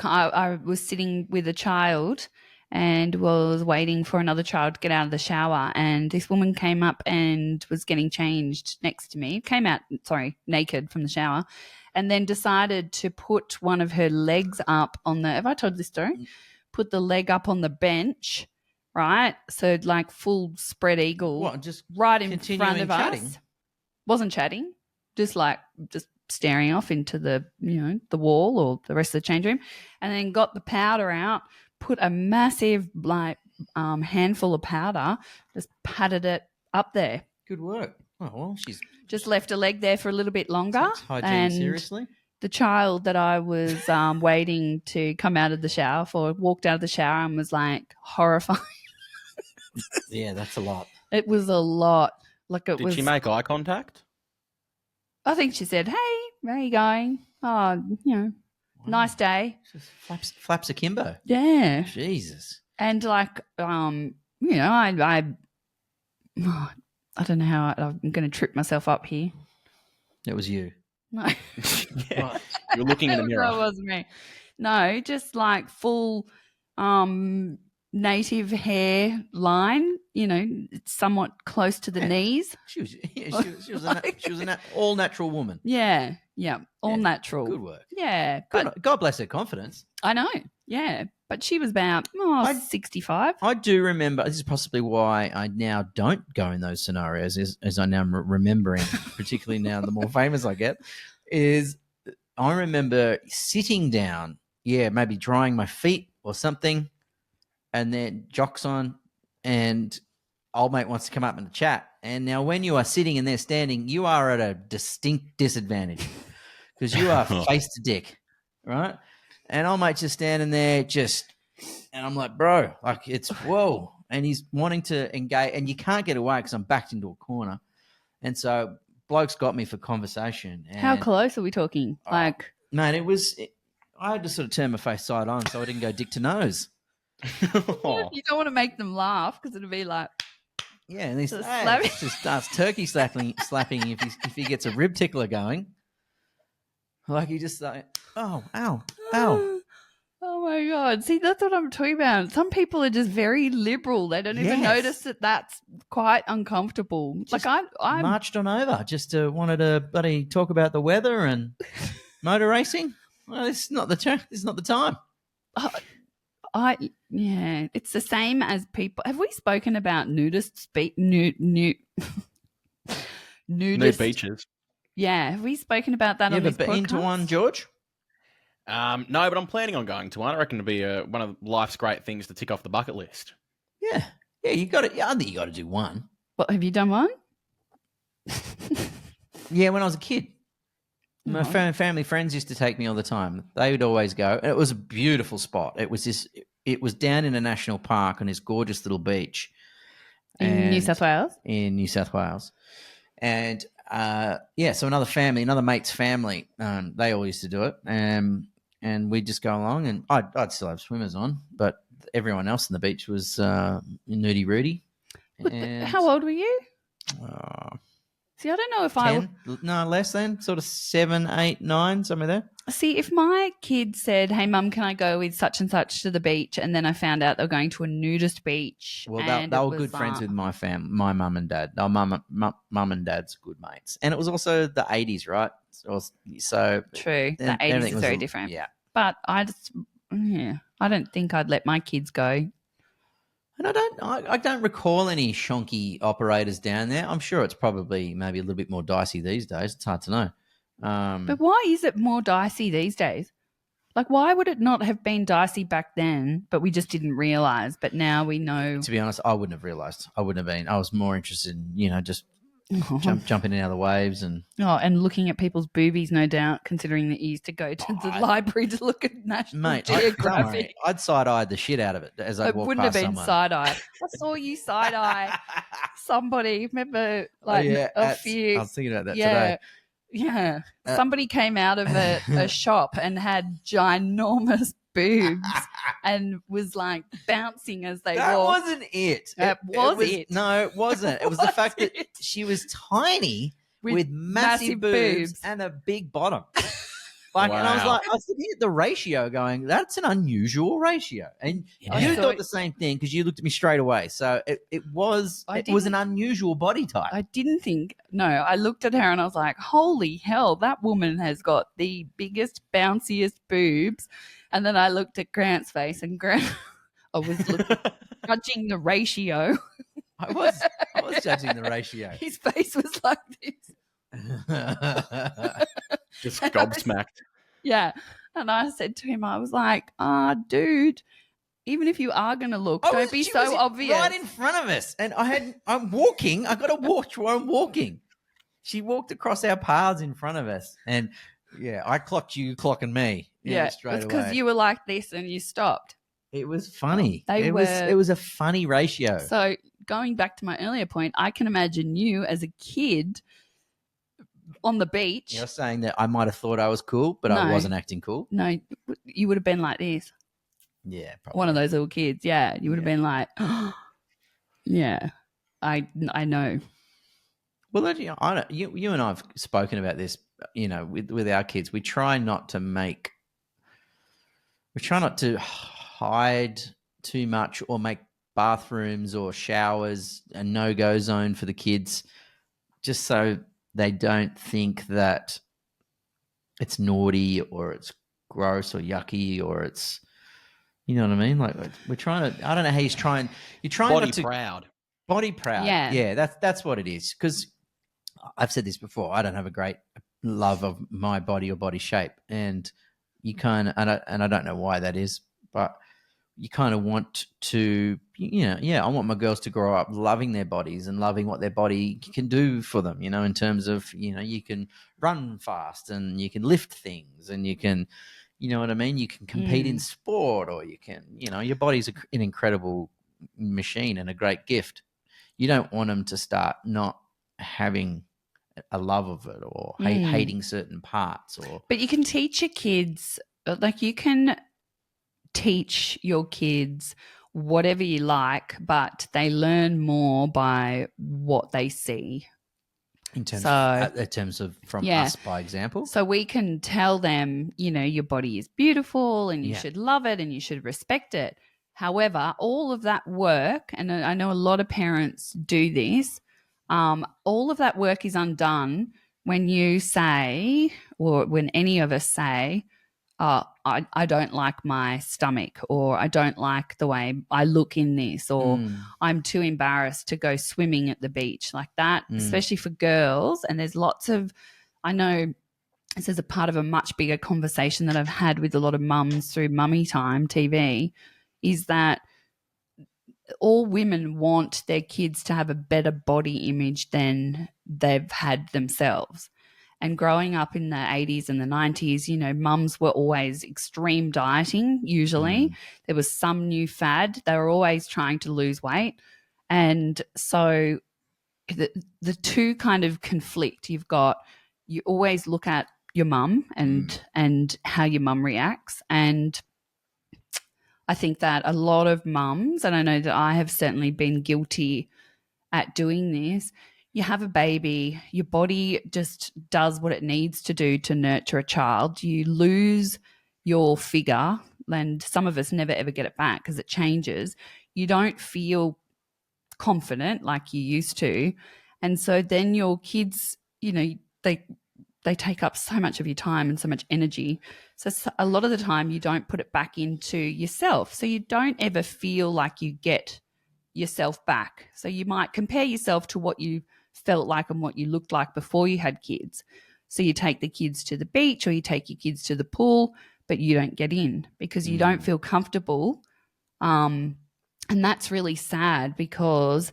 I was sitting with a child and was waiting for another child to get out of the shower. And this woman came up and was getting changed next to me, naked from the shower, and then decided to put one of her legs up on the, have I told this story? Put the leg up on the bench, right? So like full spread eagle. What, just right in continuing front of chatting? us. Wasn't chatting, just staring off into the, the wall or the rest of the change room, and then got the powder out, put a massive handful of powder, just patted it up there. Good work. Oh, well, she's just left a leg there for a little bit longer. Takes hygiene and seriously. The child that I was waiting to come out of the shower for walked out of the shower and was like horrified. Yeah, that's a lot. It was a lot. Did she make eye contact? I think she said, "Hey, where are you going? Oh, nice day." Just flaps akimbo. Yeah. Jesus. And I don't know how I'm going to trip myself up here. It was you. No. Yeah. You're looking in the mirror. It wasn't me. No, just like full native hair line, it's somewhat close to the knees. She was an all natural woman. Yeah, all natural. Good work. Yeah. God bless her confidence. I know, yeah. But she was about 65. I do remember, this is possibly why I now don't go in those scenarios, as I now am remembering, particularly now the more famous I get, is I remember sitting down, maybe drying my feet or something, and then jocks on, and old mate wants to come up and chat. And now when you are sitting and they're standing, you are at a distinct disadvantage because you are face to dick, right? And old mate's just standing there and I'm like, bro, like it's whoa. And he's wanting to engage, and you can't get away because I'm backed into a corner. And so bloke's got me for conversation. And, how close are we talking? man, I had to sort of turn my face side on so I didn't go dick to nose. You don't want to make them laugh because it'll be like, yeah, and he just starts turkey slapping if he gets a rib tickler going. Like he just like, oh, ow. Oh my God. See, that's what I'm talking about. Some people are just very liberal. They don't even notice that that's quite uncomfortable. Just like I marched on over just wanted to buddy talk about the weather and motor racing. Well, this is not the time. It's the same as people. Have we spoken about nudist nude beaches? Yeah, have we spoken about that on this podcast? You ever been to one, George? No, but I'm planning on going to one. I reckon it'd be one of life's great things to tick off the bucket list. Yeah, you got it. I think you got to do one. What, have you done one? Yeah, when I was a kid. My family friends used to take me all the time. They would always go. It was a beautiful spot. It was down in a national park on this gorgeous little beach. In New South Wales? In New South Wales. And, so another mate's family, they all used to do it. And we'd just go along, and I'd still have swimmers on, but everyone else on the beach was nudie Rudy. How old were you? See, I don't know if 10? No, less than, sort of 7, 8, 9, somewhere there. See, if my kid said, "Hey, Mum, can I go with such and such to the beach?" and then I found out they were going to a nudist beach. Well, they were good friends with my mum and dad. They were mum and dad's good mates. And it was also the 80s, right? So true. The 80s is very different. Yeah. But I don't think I'd let my kids go. And I don't recall any shonky operators down there. I'm sure it's probably maybe a little bit more dicey these days. It's hard to know. But why is it more dicey these days? Like, why would it not have been dicey back then, but we just didn't realise, but now we know? To be honest, I wouldn't have realised. I wouldn't have been. I was more interested in, just jumping in out of the waves and and looking at people's boobies, no doubt, considering that you used to go to the library to look at National Geographic. I'd side-eyed the shit out of it as I'd It walk wouldn't have past been someone. side-eye. I saw you side-eye somebody. Remember, I few. was thinking about that today. Yeah. Somebody came out of a shop and had ginormous boobs and was like bouncing as they That walked. wasn't it. That was it. No, it wasn't. It was the fact that she was tiny with massive boobs and a big bottom. And I was like, I was looking at the ratio going, that's an unusual ratio. And you thought the same thing because you looked at me straight away. So it was an unusual body type. I didn't think, no, I looked at her and I was like, holy hell, that woman has got the biggest, bounciest boobs. And then I looked at Grant's face and Grant, I was judging the ratio. I was judging the ratio. His face was like this. Just gobsmacked. Yeah. And I said to him, I was like, dude, even if you are going to look, don't be so obvious. Right in front of us. And I'm walking. I got to watch where I'm walking. She walked across our paths in front of us. And yeah, I clocked you clocking me. Yeah, straight away. It's because you were like this and you stopped. It was funny. It was a funny ratio. So going back to my earlier point, I can imagine you as a kid on the beach. You're saying that I might have thought I was cool, but I wasn't acting cool? No, you would have been like this. Yeah, probably. One of those little kids. Yeah, you would have been like, yeah, I know. Well, you and I have spoken about this, with our kids. We try not to hide too much or make bathrooms or showers a no-go zone for the kids, just so they don't think that it's naughty or it's gross or yucky or it's, you know what I mean? Like we're trying to, I don't know how you're trying Body proud. Body proud. Yeah. Yeah, that's what it is. Because I've said this before, I don't have a great love of my body or body shape. And you kind of, and I don't know why that is, but you kind of want to, I want my girls to grow up loving their bodies and loving what their body can do for them, in terms of, you can run fast and you can lift things and you can, you know what I mean? You can compete in sport or you can, your body's an incredible machine and a great gift. You don't want them to start not having a love of it or hating certain parts But you can teach your kids, like you can teach your kids whatever you like, but they learn more by what they see. In terms of from us, by example. So we can tell them, your body is beautiful and you should love it and you should respect it. However, all of that work, and I know a lot of parents do this, all of that work is undone when you say, or when any of us say, I don't like my stomach, or I don't like the way I look in this, or I'm too embarrassed to go swimming at the beach, like that, especially for girls. And there's lots of, I know this is a part of a much bigger conversation that I've had with a lot of mums through Mummy Time TV, is that all women want their kids to have a better body image than they've had themselves. And growing up in the 80s and the 90s, mums were always extreme dieting, usually. There was some new fad. They were always trying to lose weight. And so the two kind of conflict. You always look at your mum and how your mum reacts. And I think that a lot of mums, and I know that I have certainly been guilty at doing this, you have a baby, your body just does what it needs to do to nurture a child. You lose your figure, and some of us never ever get it back because it changes. You don't feel confident like you used to. And so then your kids, they take up so much of your time and so much energy. So a lot of the time you don't put it back into yourself. So you don't ever feel like you get yourself back. So you might compare yourself to what you felt like and what you looked like before you had kids. So you take the kids to the beach or you take your kids to the pool, but you don't get in because you don't feel comfortable. And that's really sad because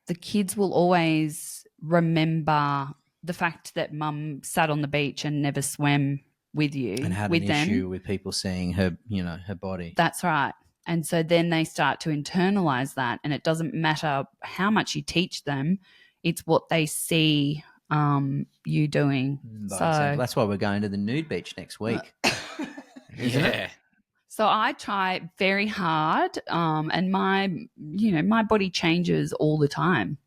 the kids will always remember the fact that mum sat on the beach and never swam with you And had with an them. issue with people seeing her, her body. That's right. And so then they start to internalize that, and it doesn't matter how much you teach them, it's what they see you doing. By So example. That's why we're going to the nude beach next week. Isn't it? Yeah. So I try very hard, and my body changes all the time.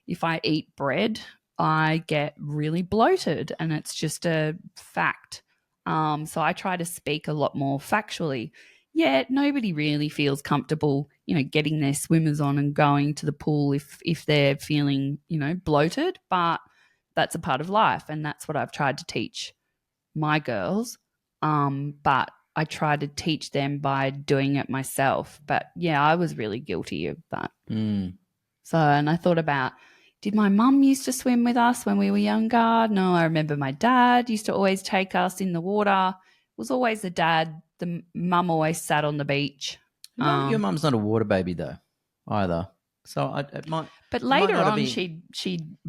If I eat bread, I get really bloated, and it's just a fact. So I try to speak a lot more factually. Yet nobody really feels comfortable, getting their swimmers on and going to the pool if they're feeling, bloated. But that's a part of life, and that's what I've tried to teach my girls. But I try to teach them by doing it myself. But yeah, I was really guilty of that. So, and I thought about, did my mum used to swim with us when we were younger? No, I remember my dad used to always take us in the water. It was always the dad. The mum always sat on the beach. Your mum's not a water baby though, either. So it might. But it might later not have on, been-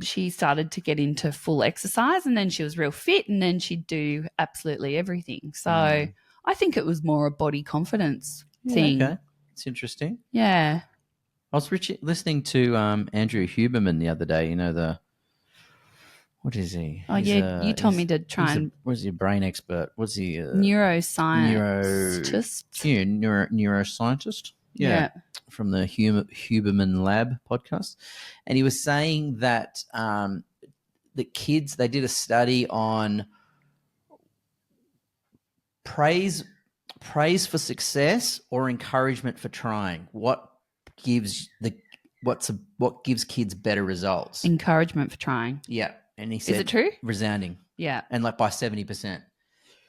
she started to get into full exercise, and then she was real fit, and then she'd do absolutely everything. So I think it was more a body confidence thing. Okay, it's interesting. Yeah. I was listening to Andrew Huberman the other day. What is he? Oh, yeah, you told me to try and... What is he, a brain expert? What's he? Neuroscientist. Neuroscientist. Yeah. From the Huberman Lab podcast. And he was saying that the kids, they did a study on praise for success or encouragement for trying. What gives kids better results? Encouragement for trying. Yeah. And he said, is it true? Resounding. Yeah. And like by 70%.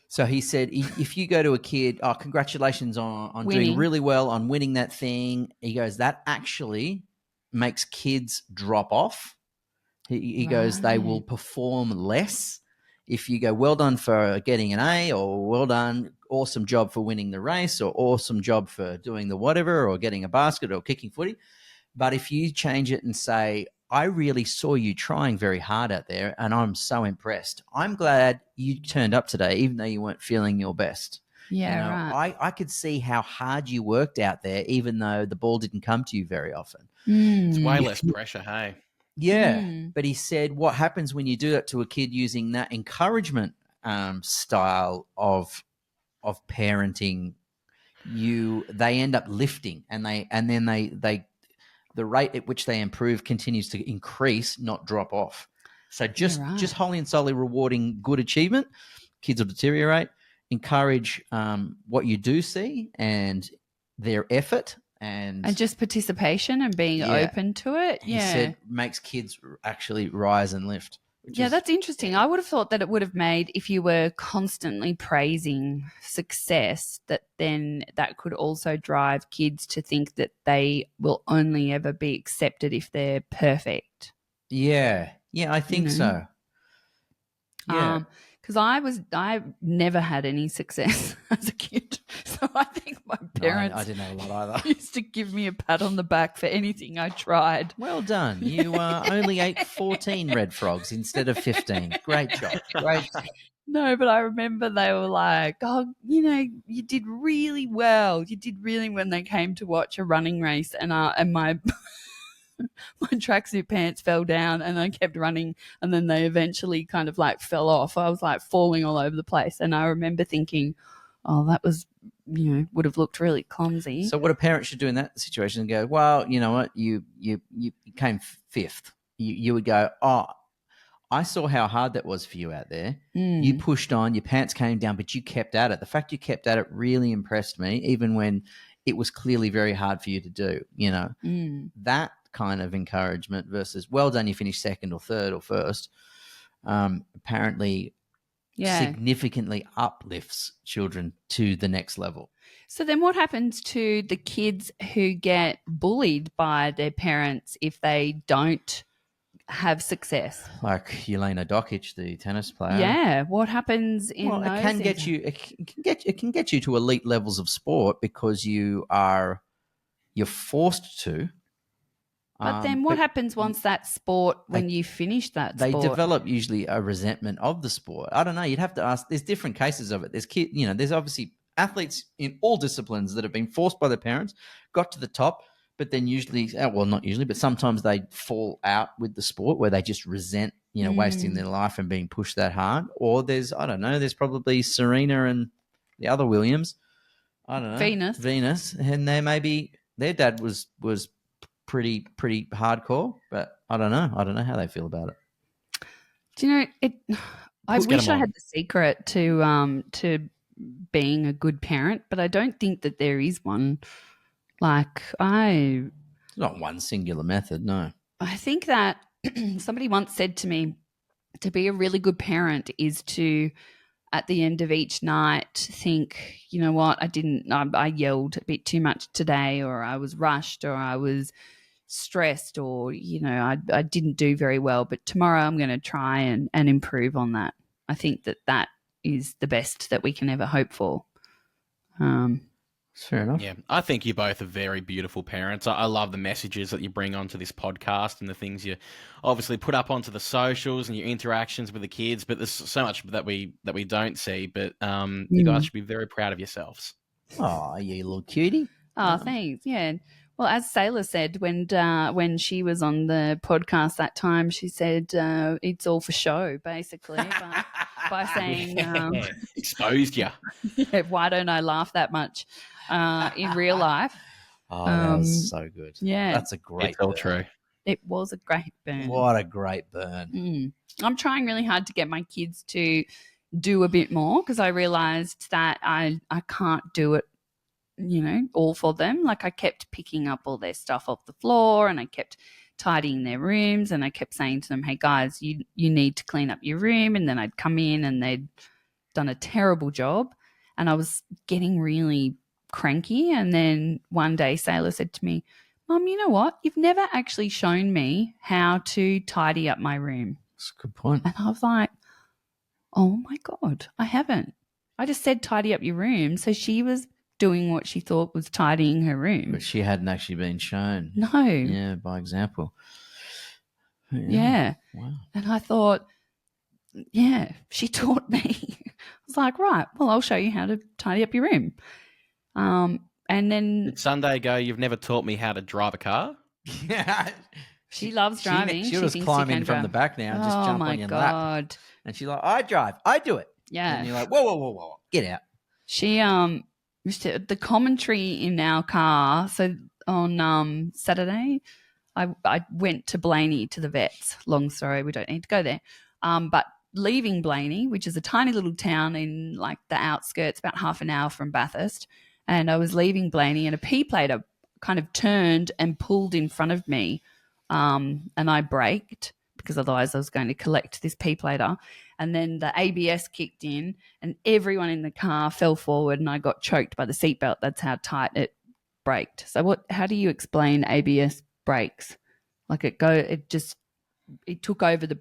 So he said, if you go to a kid, oh, congratulations on doing really well, on winning that thing. He goes, that actually makes kids drop off. He goes, they will perform less. If you go, well done for getting an A, or well done, awesome job for winning the race, or awesome job for doing the whatever, or getting a basket or kicking footy. But if you change it and say, I really saw you trying very hard out there, and I'm so impressed. I'm glad you turned up today, even though you weren't feeling your best. Yeah, right. I could see how hard you worked out there, even though the ball didn't come to you very often. It's way less pressure, hey? Yeah, but he said what happens when you do that to a kid using that encouragement style of parenting, they end up lifting, and then they the rate at which they improve continues to increase, not drop off. So just wholly and solely rewarding good achievement, kids will deteriorate. Encourage what you do see and their effort. And just participation and being open to it. He said makes kids actually rise and lift. That's interesting. I would have thought that it would have made, if you were constantly praising success, that then that could also drive kids to think that they will only ever be accepted if they're perfect. Yeah, I think so. Yeah. Because I never had any success as a kid. So I think my parents I didn't have a lot either. used to give me a pat on the back for anything I tried. Well done. You only ate 14 red frogs instead of 15. Great job. Great job. No, but I remember they were like, oh, you did really well. You did really when they came to watch a running race, and my my tracksuit pants fell down and I kept running, and then they eventually kind of like fell off. I was like falling all over the place, and I remember thinking, oh, that was, would have looked really clumsy. So what a parent should do in that situation and go, well, you know what, you came fifth. You would go, oh, I saw how hard that was for you out there. You pushed on, your pants came down, but you kept at it. The fact you kept at it really impressed me, even when it was clearly very hard for you to do, that kind of encouragement versus, well done, you finished second or third or first, apparently significantly uplifts children to the next level. So then what happens to the kids who get bullied by their parents if they don't have success? Like Jelena Dokic, the tennis player. Yeah, what happens in those? It can get you to elite levels of sport because you're forced to, But then what happens once that sport, when you finish that They sport? develop usually a resentment of the sport. I don't know. You'd have to ask. There's different cases of it. There's obviously athletes in all disciplines that have been forced by their parents, got to the top, but then usually, well, not usually, but sometimes they fall out with the sport where they just resent, wasting their life and being pushed that hard. Or there's probably Serena and the other Williams. I don't know. Venus. And their dad was pretty hardcore, but I don't know. I don't know how they feel about it. Do you know it? I Let's get wish 'em I on. had the secret to being a good parent, but I don't think that there is one. It's not one singular method, no. I think that somebody once said to me, to be a really good parent is to, at the end of each night, think, you know what, I yelled a bit too much today, or I was rushed, or I was stressed, or, I didn't do very well, but tomorrow I'm going to try and improve on that. I think that is the best that we can ever hope for. Fair enough. Yeah, I think you both are very beautiful parents. I love the messages that you bring onto this podcast and the things you obviously put up onto the socials and your interactions with the kids. But there's so much that we don't see. But you guys should be very proud of yourselves. Oh, you little cutie. Oh, thanks. Yeah. Well, as Sailor said when she was on the podcast that time, she said it's all for show, basically, by saying Exposed you. yeah, why don't I laugh that much in real life? Oh, that was so good. Yeah. That's a great It's all burn. true. It was a great burn. What a great burn. I'm trying really hard to get my kids to do a bit more, because I realized that I can't do it, all for them. Like, I kept picking up all their stuff off the floor, and I kept tidying their rooms, and I kept saying to them, hey guys, you need to clean up your room. And then I'd come in and they'd done a terrible job, and I was getting really cranky. And then one day Sailor said to me, Mum, you know what? You've never actually shown me how to tidy up my room. That's a good point. And I was like, oh my God, I haven't. I just said tidy up your room. So she was doing what she thought was tidying her room. But she hadn't actually been shown. No. Yeah, by example. Yeah. Wow. And I thought, yeah, she taught me. I was like, right, well, I'll show you how to tidy up your room. And then Did Sunday go, you've never taught me how to drive a car? Yeah. she loves driving. She'll just thinks climb she in can from drive. the back now and just Oh jump my on your lap. God. And she's like, I drive. I do it. Yeah. And you're like, whoa. Get out. She the commentary in our car. So on Saturday, I went to Blaney to the vets. Long story, we don't need to go there. But leaving Blaney, which is a tiny little town in like the outskirts, about half an hour from Bathurst, and I was leaving Blaney, and a P-plater kind of turned and pulled in front of me, and I braked because otherwise I was going to collect this P-plater. And then the ABS kicked in, and everyone in the car fell forward, and I got choked by the seatbelt. That's how tight it braked. So how do you explain ABS brakes? Like it took over the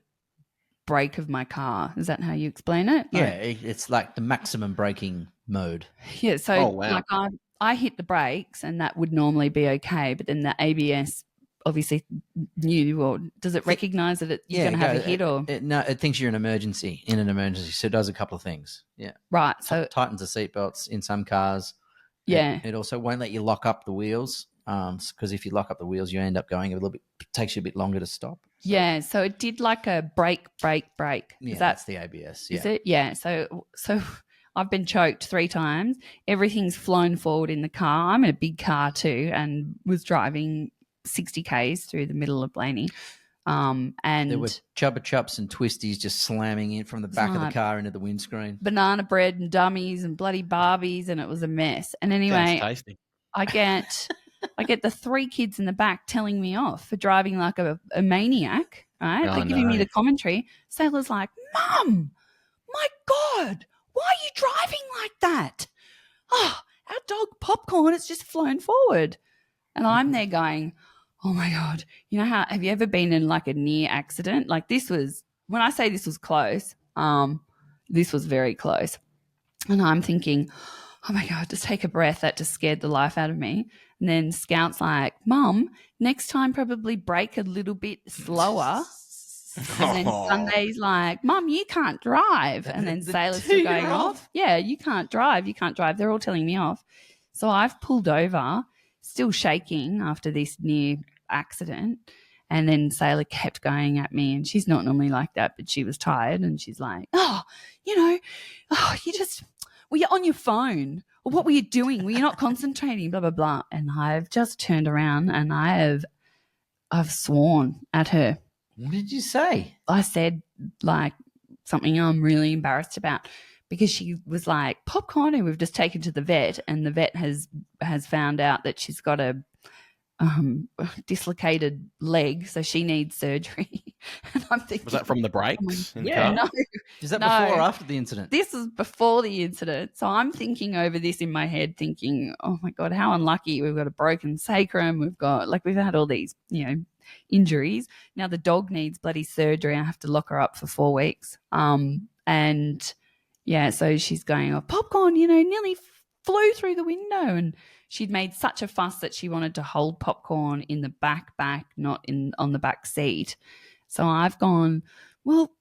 brake of my car. Is that how you explain it? Yeah, it's like the maximum braking mode. Yeah. So Oh, wow. like I hit the brakes, and that would normally be okay, but then the ABS obviously knew, or does it recognize that you're going to have a hit, or no, it thinks you're in an emergency, so it does a couple of things. Yeah, right? So tightens the seatbelts in some cars. Yeah. It also won't let you lock up the wheels, because if you lock up the wheels, you end up going a little bit. It takes you a bit longer to stop. So, yeah, so it did like a brake. Yeah, Is that's the ABS. Yeah. Is it? Yeah. So I've been choked 3 times. Everything's flown forward in the car. I'm in a big car too, and was driving 60 k's through the middle of Blaney. And there were Chubba Chups and Twisties just slamming in from the back of the car into the windscreen. Banana bread and dummies and bloody Barbies, and it was a mess. And anyway, Sounds tasty. I get the 3 kids in the back telling me off for driving like a maniac, right? Oh, They're giving me no. the commentary. Sailor's like, Mum, my God, why are you driving like that? Oh, our dog Popcorn has just flown forward. And I'm there going, oh my God, have you ever been in like a near accident? Like when I say this was close, this was very close. And I'm thinking, oh my God, just take a breath. That just scared the life out of me. And then Scout's like, Mum, next time probably brake a little bit slower. And then Sunday's like, Mum, you can't drive. And then Sailor's still going off. Yeah, you can't drive. You can't drive. They're all telling me off. So I've pulled over, still shaking after this near accident. And then Sailor kept going at me, and she's not normally like that, but she was tired, and she's like, you were you on your phone? Or what were you doing? Were you not concentrating? Blah, blah, blah. And I've just turned around and I've sworn at her. What did you say? I said like something I'm really embarrassed about, because she was like, popcorn, and we've just taken to the vet, and the vet has found out that she's got a dislocated leg, so she needs surgery. And I'm thinking, was that from the brakes? In the Yeah. car? no, Is that No. before or after the incident? this is before the incident. So I'm thinking over this in my head, thinking, oh my God, how unlucky. We've got a broken sacrum. We've had all these, injuries. Now the dog needs bloody surgery. I have to lock her up for 4 weeks. And yeah, so she's going, oh, popcorn, nearly flew through the window. And she'd made such a fuss that she wanted to hold popcorn in the back, not on the back seat. So I've gone, well,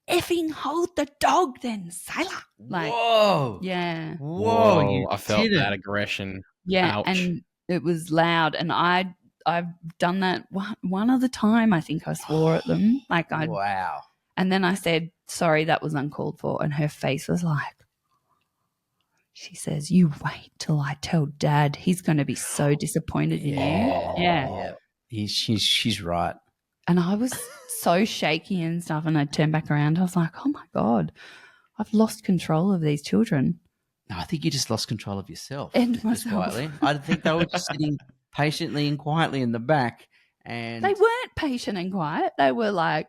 effing hold the dog then, Sailor. Like, Whoa. yeah. Whoa. You I felt did it. that aggression. Yeah, Ouch. and it was loud, and I've done that one other time. I think I swore at them, Wow. and then I said, "Sorry, that was uncalled for," and her face was like, she says, "You wait till I tell Dad. He's going to be so disappointed in you." Yeah, She's right. and I was so shaky and stuff, and I turned back around. I was like, "Oh my God, I've lost control of these children." No, I think you just lost control of yourself. And just myself. quietly. I think they were just sitting patiently and quietly in the back. And They weren't patient and quiet. They were like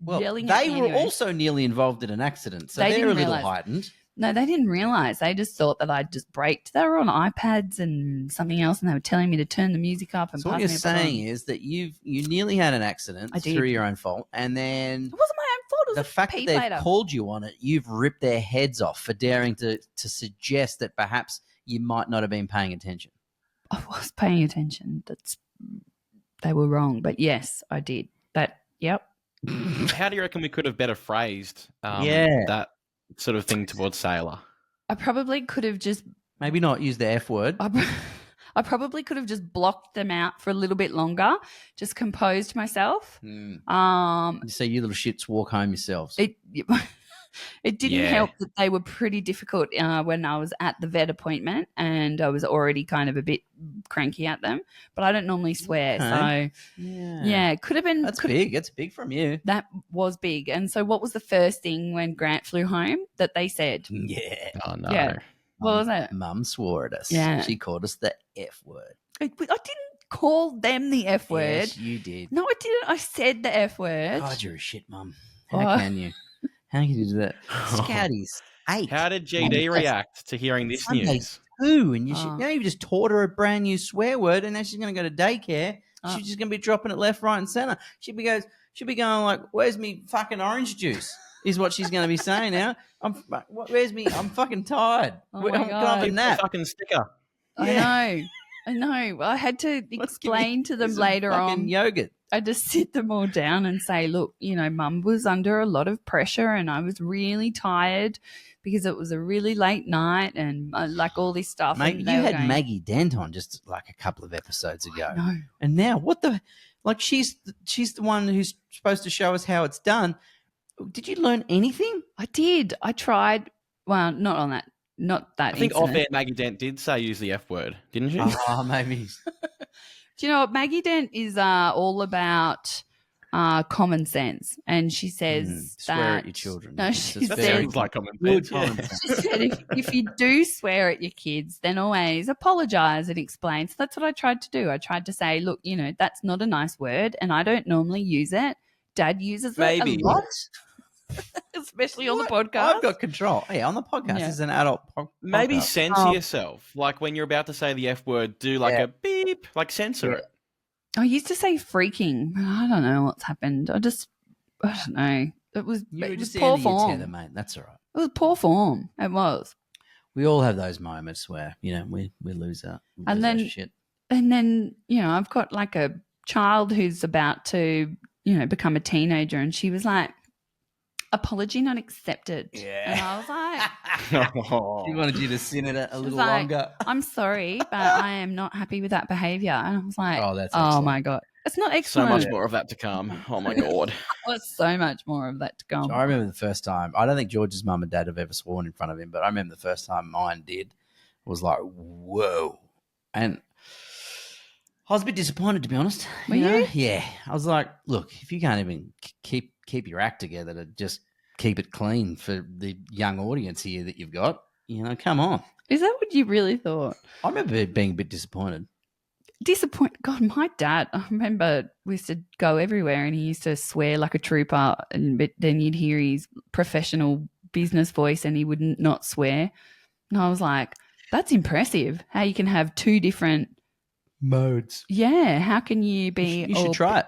yelling at me. They were anyway. also nearly involved in an accident, so They they're a didn't little realise. heightened. No, they didn't realise. They just thought that I'd just braked. They were on iPads and something else, and they were telling me to turn the music up and So what pass you're me a button. saying is that you nearly had an accident I did. through your own fault, and then It wasn't my own fault. It was the a fact that pee they've later. called you on it, you've ripped their heads off for daring to suggest that perhaps you might not have been paying attention. I was paying attention. They were wrong, but yes, I did. Yep. How do you reckon we could have better phrased Yeah. that sort of thing towards Sailor? I probably could have just. Maybe not use the F word. I probably could have just blocked them out for a little bit longer, just composed myself. So you little shits walk home yourselves. It didn't help that they were pretty difficult when I was at the vet appointment, and I was already kind of a bit cranky at them. But I don't normally swear, Okay. so yeah, it could have been. That's big. It's big from you. That was big. And so, what was the first thing when Grant flew home that they said? Yeah. Oh, no. Yeah. What was it? Mum swore at us. Yeah. She called us the F word. I didn't call them the F word. Yes, you did. No, I didn't. I said the F word. God, you're a shit mum. How can you? How can you do that? Scouty's 8. How did GD react to hearing this Sunday's news? 2, and you Oh. you just taught her a brand new swear word, and now she's going to go to daycare. She's just going to be dropping it left, right, and center. She'll be going like, "Where's me fucking orange juice?" Is what she's going to be saying now. Where's me? I'm fucking tired. Oh my Can I have God. a Give me a nap? fucking sticker. I know. I had to explain to them Some later fucking on. yogurt. I just sit them all down and say, look, Mum was under a lot of pressure, and I was really tired because it was a really late night, and like all this stuff. Mate, and you they were had going, Maggie Dent on just like a couple of episodes ago. No. And now what the like she's the one who's supposed to show us how it's done. Did you learn anything? I did. I tried. Well, not that I think incident. off-air Maggie Dent did say use the F word, didn't she? Oh, maybe. Do you know what? Maggie Dent is all about common sense, and she says Swear that at your children. No, It's she just That said, sounds like common Good sense. Yeah. common sense. she said if you do swear at your kids, then always apologize and explain. So that's what I tried to do. I tried to say, look, that's not a nice word, and I don't normally use it. Dad uses it Maybe. a lot, especially on the podcast. I've got control. Yeah, on the podcast. Yeah. It's an adult Maybe podcast. censor yourself. Like when you're about to say the F word, do like Yeah. a beep, like censor it. I used to say freaking, but I don't know what's happened. I don't know. It was You were it was just poor ending your form. tether, mate. That's all right. It was poor form. It was. We all have those moments where, we lose our And then- shit. and then, I've got like a child who's about to, become a teenager, and she was like, apology not accepted. Yeah. And I was like, She wanted you to sin it a she was little like, longer. I'm sorry, but I am not happy with that behavior. And I was like, Oh, that's oh excellent. my God. It's not So excellent. much more of that to come. Oh my God. There's so much more of that to come. I remember the first time. I don't think George's mum and dad have ever sworn in front of him, but I remember the first time mine did. It was like, whoa. And I was a bit disappointed, to be honest. Were you? Yeah. I was like, look, if you can't even keep your act together to just keep it clean for the young audience here that you've got, come on. Is that what you really thought? I remember being a bit disappointed. Disappointed. God, my dad, I remember we used to go everywhere and he used to swear like a trooper, but then you'd hear his professional business voice and he would not swear. And I was like, that's impressive how you can have two different modes. Yeah. How can you be? You should try it.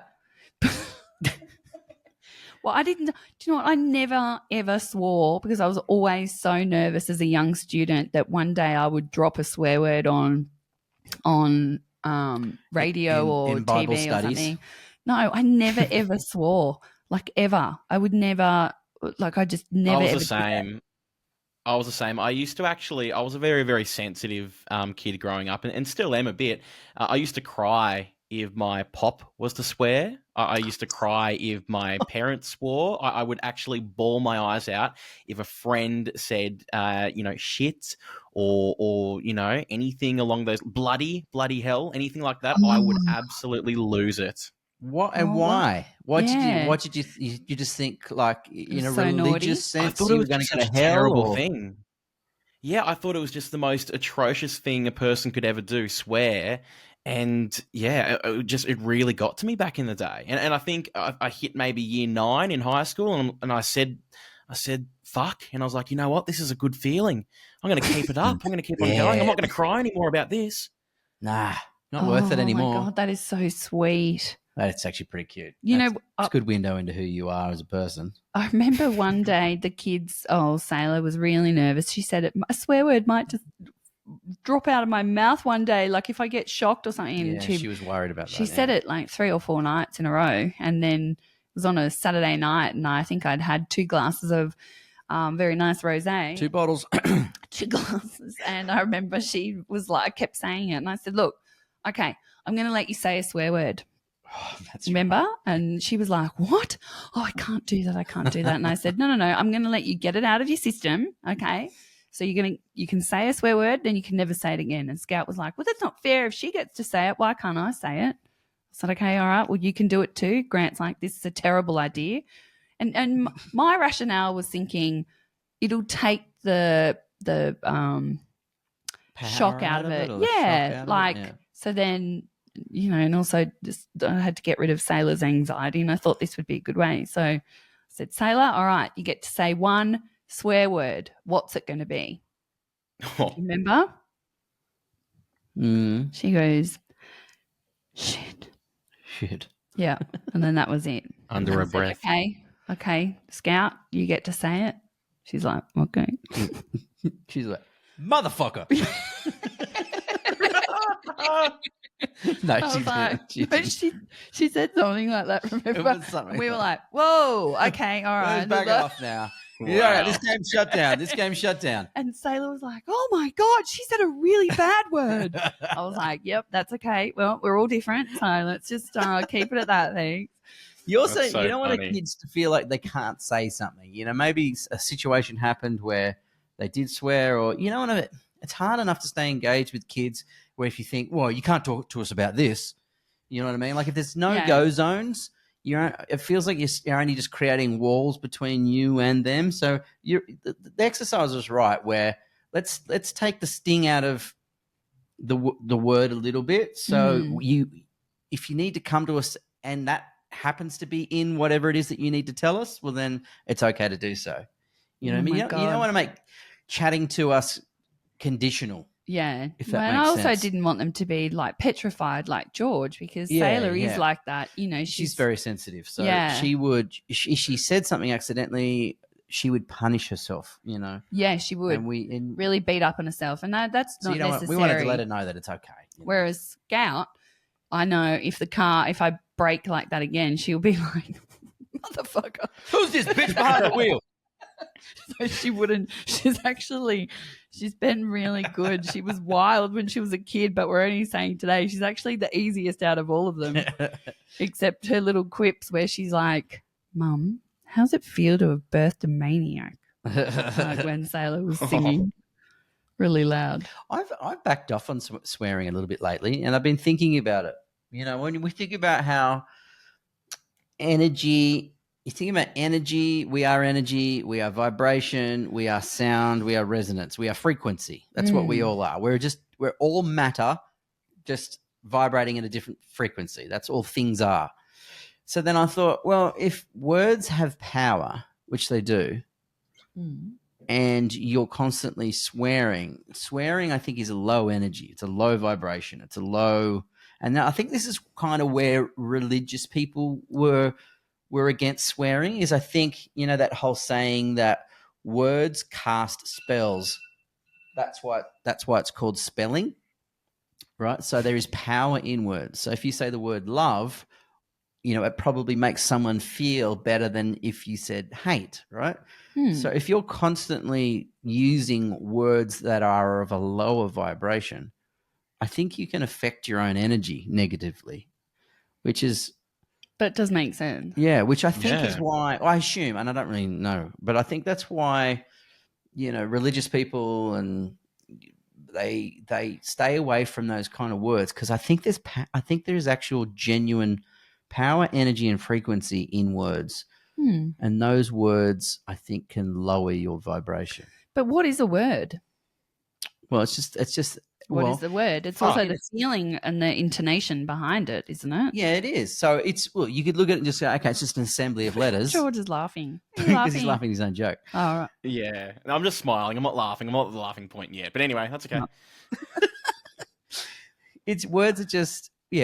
Well, I didn't. Do you know what? I never, ever swore because I was always so nervous as a young student that one day I would drop a swear word on radio or in Bible TV studies. or something. No, I never, ever swore. Like, ever. I would never, I just never, I was ever the same. I was the same. I used to actually, I was a very, very sensitive kid growing up and still am a bit. I used to cry if my pop was to swear. I used to cry if my parents swore. I would actually bawl my eyes out if a friend said, shit or anything along those bloody hell, anything like that. I would absolutely lose it. What and why? What Yeah. did you just think like in a So religious naughty. sense? I thought you it were was going just to go such to a hell terrible or- thing. Yeah, I thought it was just the most atrocious thing a person could ever do, swear. And yeah, it really got to me back in the day. And I think I hit maybe year 9 in high school and I said, fuck. And I was like, you know what? This is a good feeling. I'm going to keep it up. I'm going to keep on going. I'm not going to cry anymore about this. Nah, not worth it anymore. Oh my God, that is so sweet. That's actually pretty cute. It's a good window into who you are as a person. I remember one day the kids, Sailor was really nervous. She said a swear word might just drop out of my mouth one day, like if I get shocked or something. Yeah, And she was worried about that. She said it like 3 or 4 nights in a row. And then it was on a Saturday night and I think I'd had 2 glasses of very nice rosé. 2 bottles. 2 glasses. And I remember she was like, kept saying it. And I said, look, okay, I'm going to let you say a swear word. Oh, that's Remember? right. And she was like, what? Oh, I can't do that. I can't do that. And I said, no. I'm going to let you get it out of your system. Okay. So you can say a swear word, then you can never say it again. And Scout was like, well, that's not fair. If she gets to say it, why can't I say it? I said, okay, all right. Well, you can do it too. Grant's like, this is a terrible idea. And my rationale was thinking it'll take the shock out of it. or the shock out of it? Yeah. So then, and also just I had to get rid of Sailor's anxiety and I thought this would be a good way. So I said, Sailor, all right, you get to say one swear word. What's it going to be? Oh. Remember? She goes, shit. Yeah. And then that was it. Under And her I said, breath. Okay, Scout, you get to say it. She's like, okay. She's like, motherfucker. No, I was like, but she said something like that, remember? It was something we were like- like, whoa, okay, all right. Back it off now. Yeah, this game's shut down. This game's shut down. And Sailor was like, oh my God, she said a really bad word. I was like, yep, that's okay. Well, we're all different, so let's just keep it at that thing. You also That's so you don't want funny. kids to feel like they can't say something. Maybe a situation happened where they did swear, or it's hard enough to stay engaged with kids where if you think, well, you can't talk to us about this, you know what I mean? Like if there's no go zones, it feels like you're only just creating walls between you and them. So the exercise is right where let's take the sting out of the word a little bit. So if you need to come to us and that happens to be in whatever it is that you need to tell us, well then it's okay to do so. You know what I mean? You don't want to make chatting to us conditional. Yeah. If that and makes I also sense. didn't want them to be like petrified like George because Sailor is like that. She's very sensitive. So Yeah. she would, if she said something accidentally, she would punish herself, Yeah, she would And really beat up on herself. And that's so not necessary. we wanted to let her know that it's okay. Whereas Scout, I know if I brake like that again, she'll be like, motherfucker. Who's this bitch behind the wheel? So she wouldn't. She's been really good. She was wild when she was a kid, but we're only saying today she's actually the easiest out of all of them, except her little quips where she's like, Mum, how's it feel to have birthed a maniac? Like when Sailor was singing really loud. I've backed off on swearing a little bit lately, and I've been thinking about it. You know, when we think about how energy, you think about energy, we are vibration, we are sound, we are resonance, we are frequency. That's what we all are. We're all matter, just vibrating at a different frequency. That's all things are. So then I thought, well, if words have power, which they do, and you're constantly swearing, I think is a low energy. It's a low vibration. It's a low, and I think this is kind of where religious people were against swearing. Is I think, you know, that whole saying that words cast spells. That's why it's called spelling, right? So there is power in words. So if you say the word love, you know, it probably makes someone feel better than if you said hate, right? So if you're constantly using words that are of a lower vibration, I think you can affect your own energy negatively, which is... But it does make sense. Yeah, which I think is why, I assume, and I don't really know, but I think that's why, you know, religious people and they stay away from those kind of words, because I think there's actual genuine power, energy, and frequency in words, and those words I think can lower your vibration. But what is a word? Well, it's just What is the word? It's also the feeling and the intonation behind it, isn't it? Yeah, it is. So it's, well, you could look at it and just go, okay, it's just an assembly of letters. George is laughing. Because he's laughing at his own joke. Oh, right. Yeah, I'm just smiling. I'm not laughing. I'm not at the laughing point yet. But anyway, that's okay.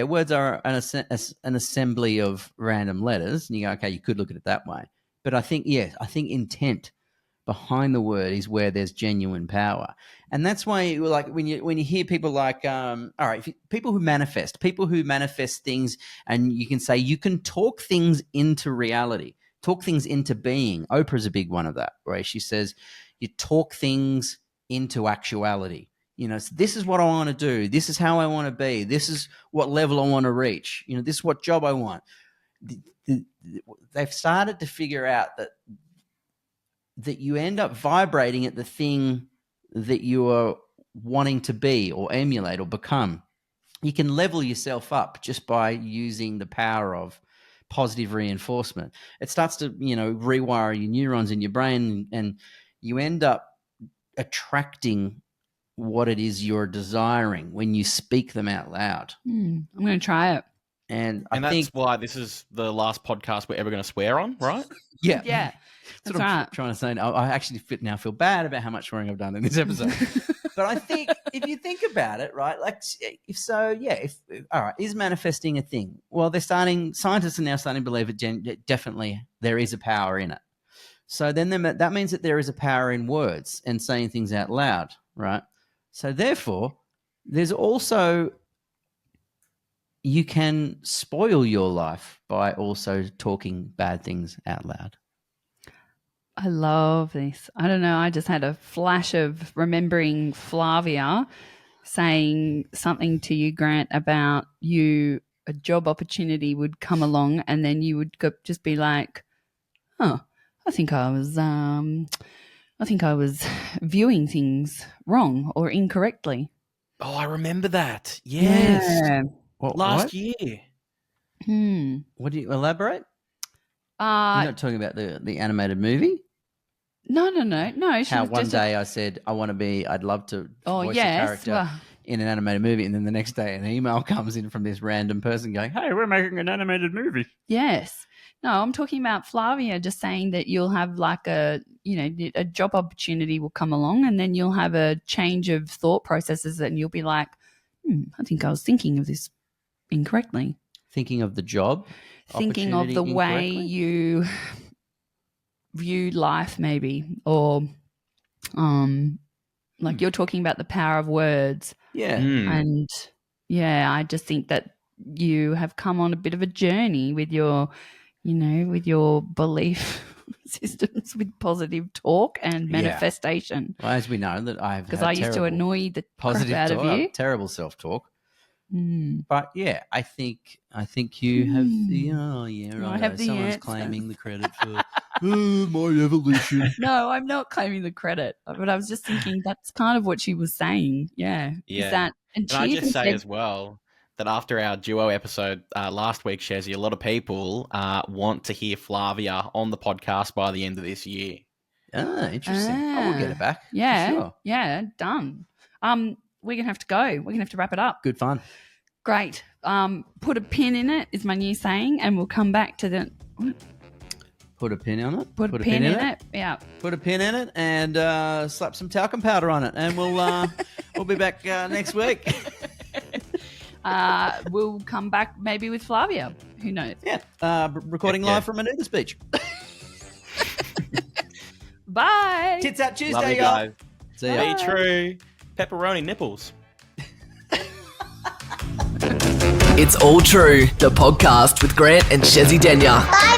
Words are an assembly of random letters, and you go, okay, you could look at it that way. But I think intent behind the word is where there's genuine power, and that's why, like, when you hear people like, people who manifest things, and you can say you can talk things into reality, talk things into being. Oprah's a big one of that, where she says you talk things into actuality. You know, so this is what I want to do. This is how I want to be. This is what level I want to reach. You know, this is what job I want. They've started to figure out that you end up vibrating at the thing that you are wanting to be or emulate or become. You can level yourself up just by using the power of positive reinforcement. It starts to, you know, rewire your neurons in your brain, and you end up attracting what it is you're desiring when you speak them out loud. I'm going to try it. And that's think why this is the last podcast we're ever going to swear on, right? Yeah. That's what I'm trying to say. I actually feel bad about how much swearing I've done in this episode. But I think if you think about it, right, like, is manifesting a thing? Well, scientists are now starting to believe it definitely there is a power in it. So then that means that there is a power in words and saying things out loud, right? So therefore, there's also, you can spoil your life by also talking bad things out loud. I love this. I don't know. I just had a flash of remembering Flavia saying something to you, Grant, about a job opportunity would come along, and then you would just be like, "Oh, I think I was viewing things wrong or incorrectly." Oh, I remember that. Yes. Yeah. Last year. What do you elaborate? You're not talking about the animated movie? No. How one day I said I'd love to voice a character in an animated movie, and then the next day an email comes in from this random person going, "Hey, we're making an animated movie." Yes. No, I'm talking about Flavia just saying that you'll have like a job opportunity will come along, and then you'll have a change of thought processes, and you'll be like, I think I was thinking of this incorrectly. Thinking of the job? Thinking of the way you view life, maybe, or like you're talking about the power of words. Yeah. And yeah, I just think that you have come on a bit of a journey with your, with your belief systems with positive talk and manifestation. Well, as we know that I've Because had I used to terrible annoy the crap positive out talk, of you. terrible self-talk. Mm. But yeah, I think you have the I have the someone's answer. claiming the credit for my evolution. No, I'm not claiming the credit, but I was just thinking that's kind of what she was saying. Yeah. Yeah. Is that, and Can I she just even say said, as well that after our duo episode last week, Shazzy, a lot of people want to hear Flavia on the podcast by the end of this year. Ah, interesting. I will get it back. Yeah. For sure. Yeah. Done. We're going to have to go. We're going to have to wrap it up. Good fun. Great. Put a pin in it is my new saying, and we'll come back to the. Put a pin on it. Put a pin in it. Yeah. Put a pin in it and slap some talcum powder on it, and we'll be back next week. We'll come back maybe with Flavia. Who knows? Yeah. Recording live from an Uber speech. Bye. Tits out Tuesday, Love you y'all. guys. See ya. Be true. Pepperoni nipples. It's All True, the podcast with Grant and Shezzy Denya. Bye,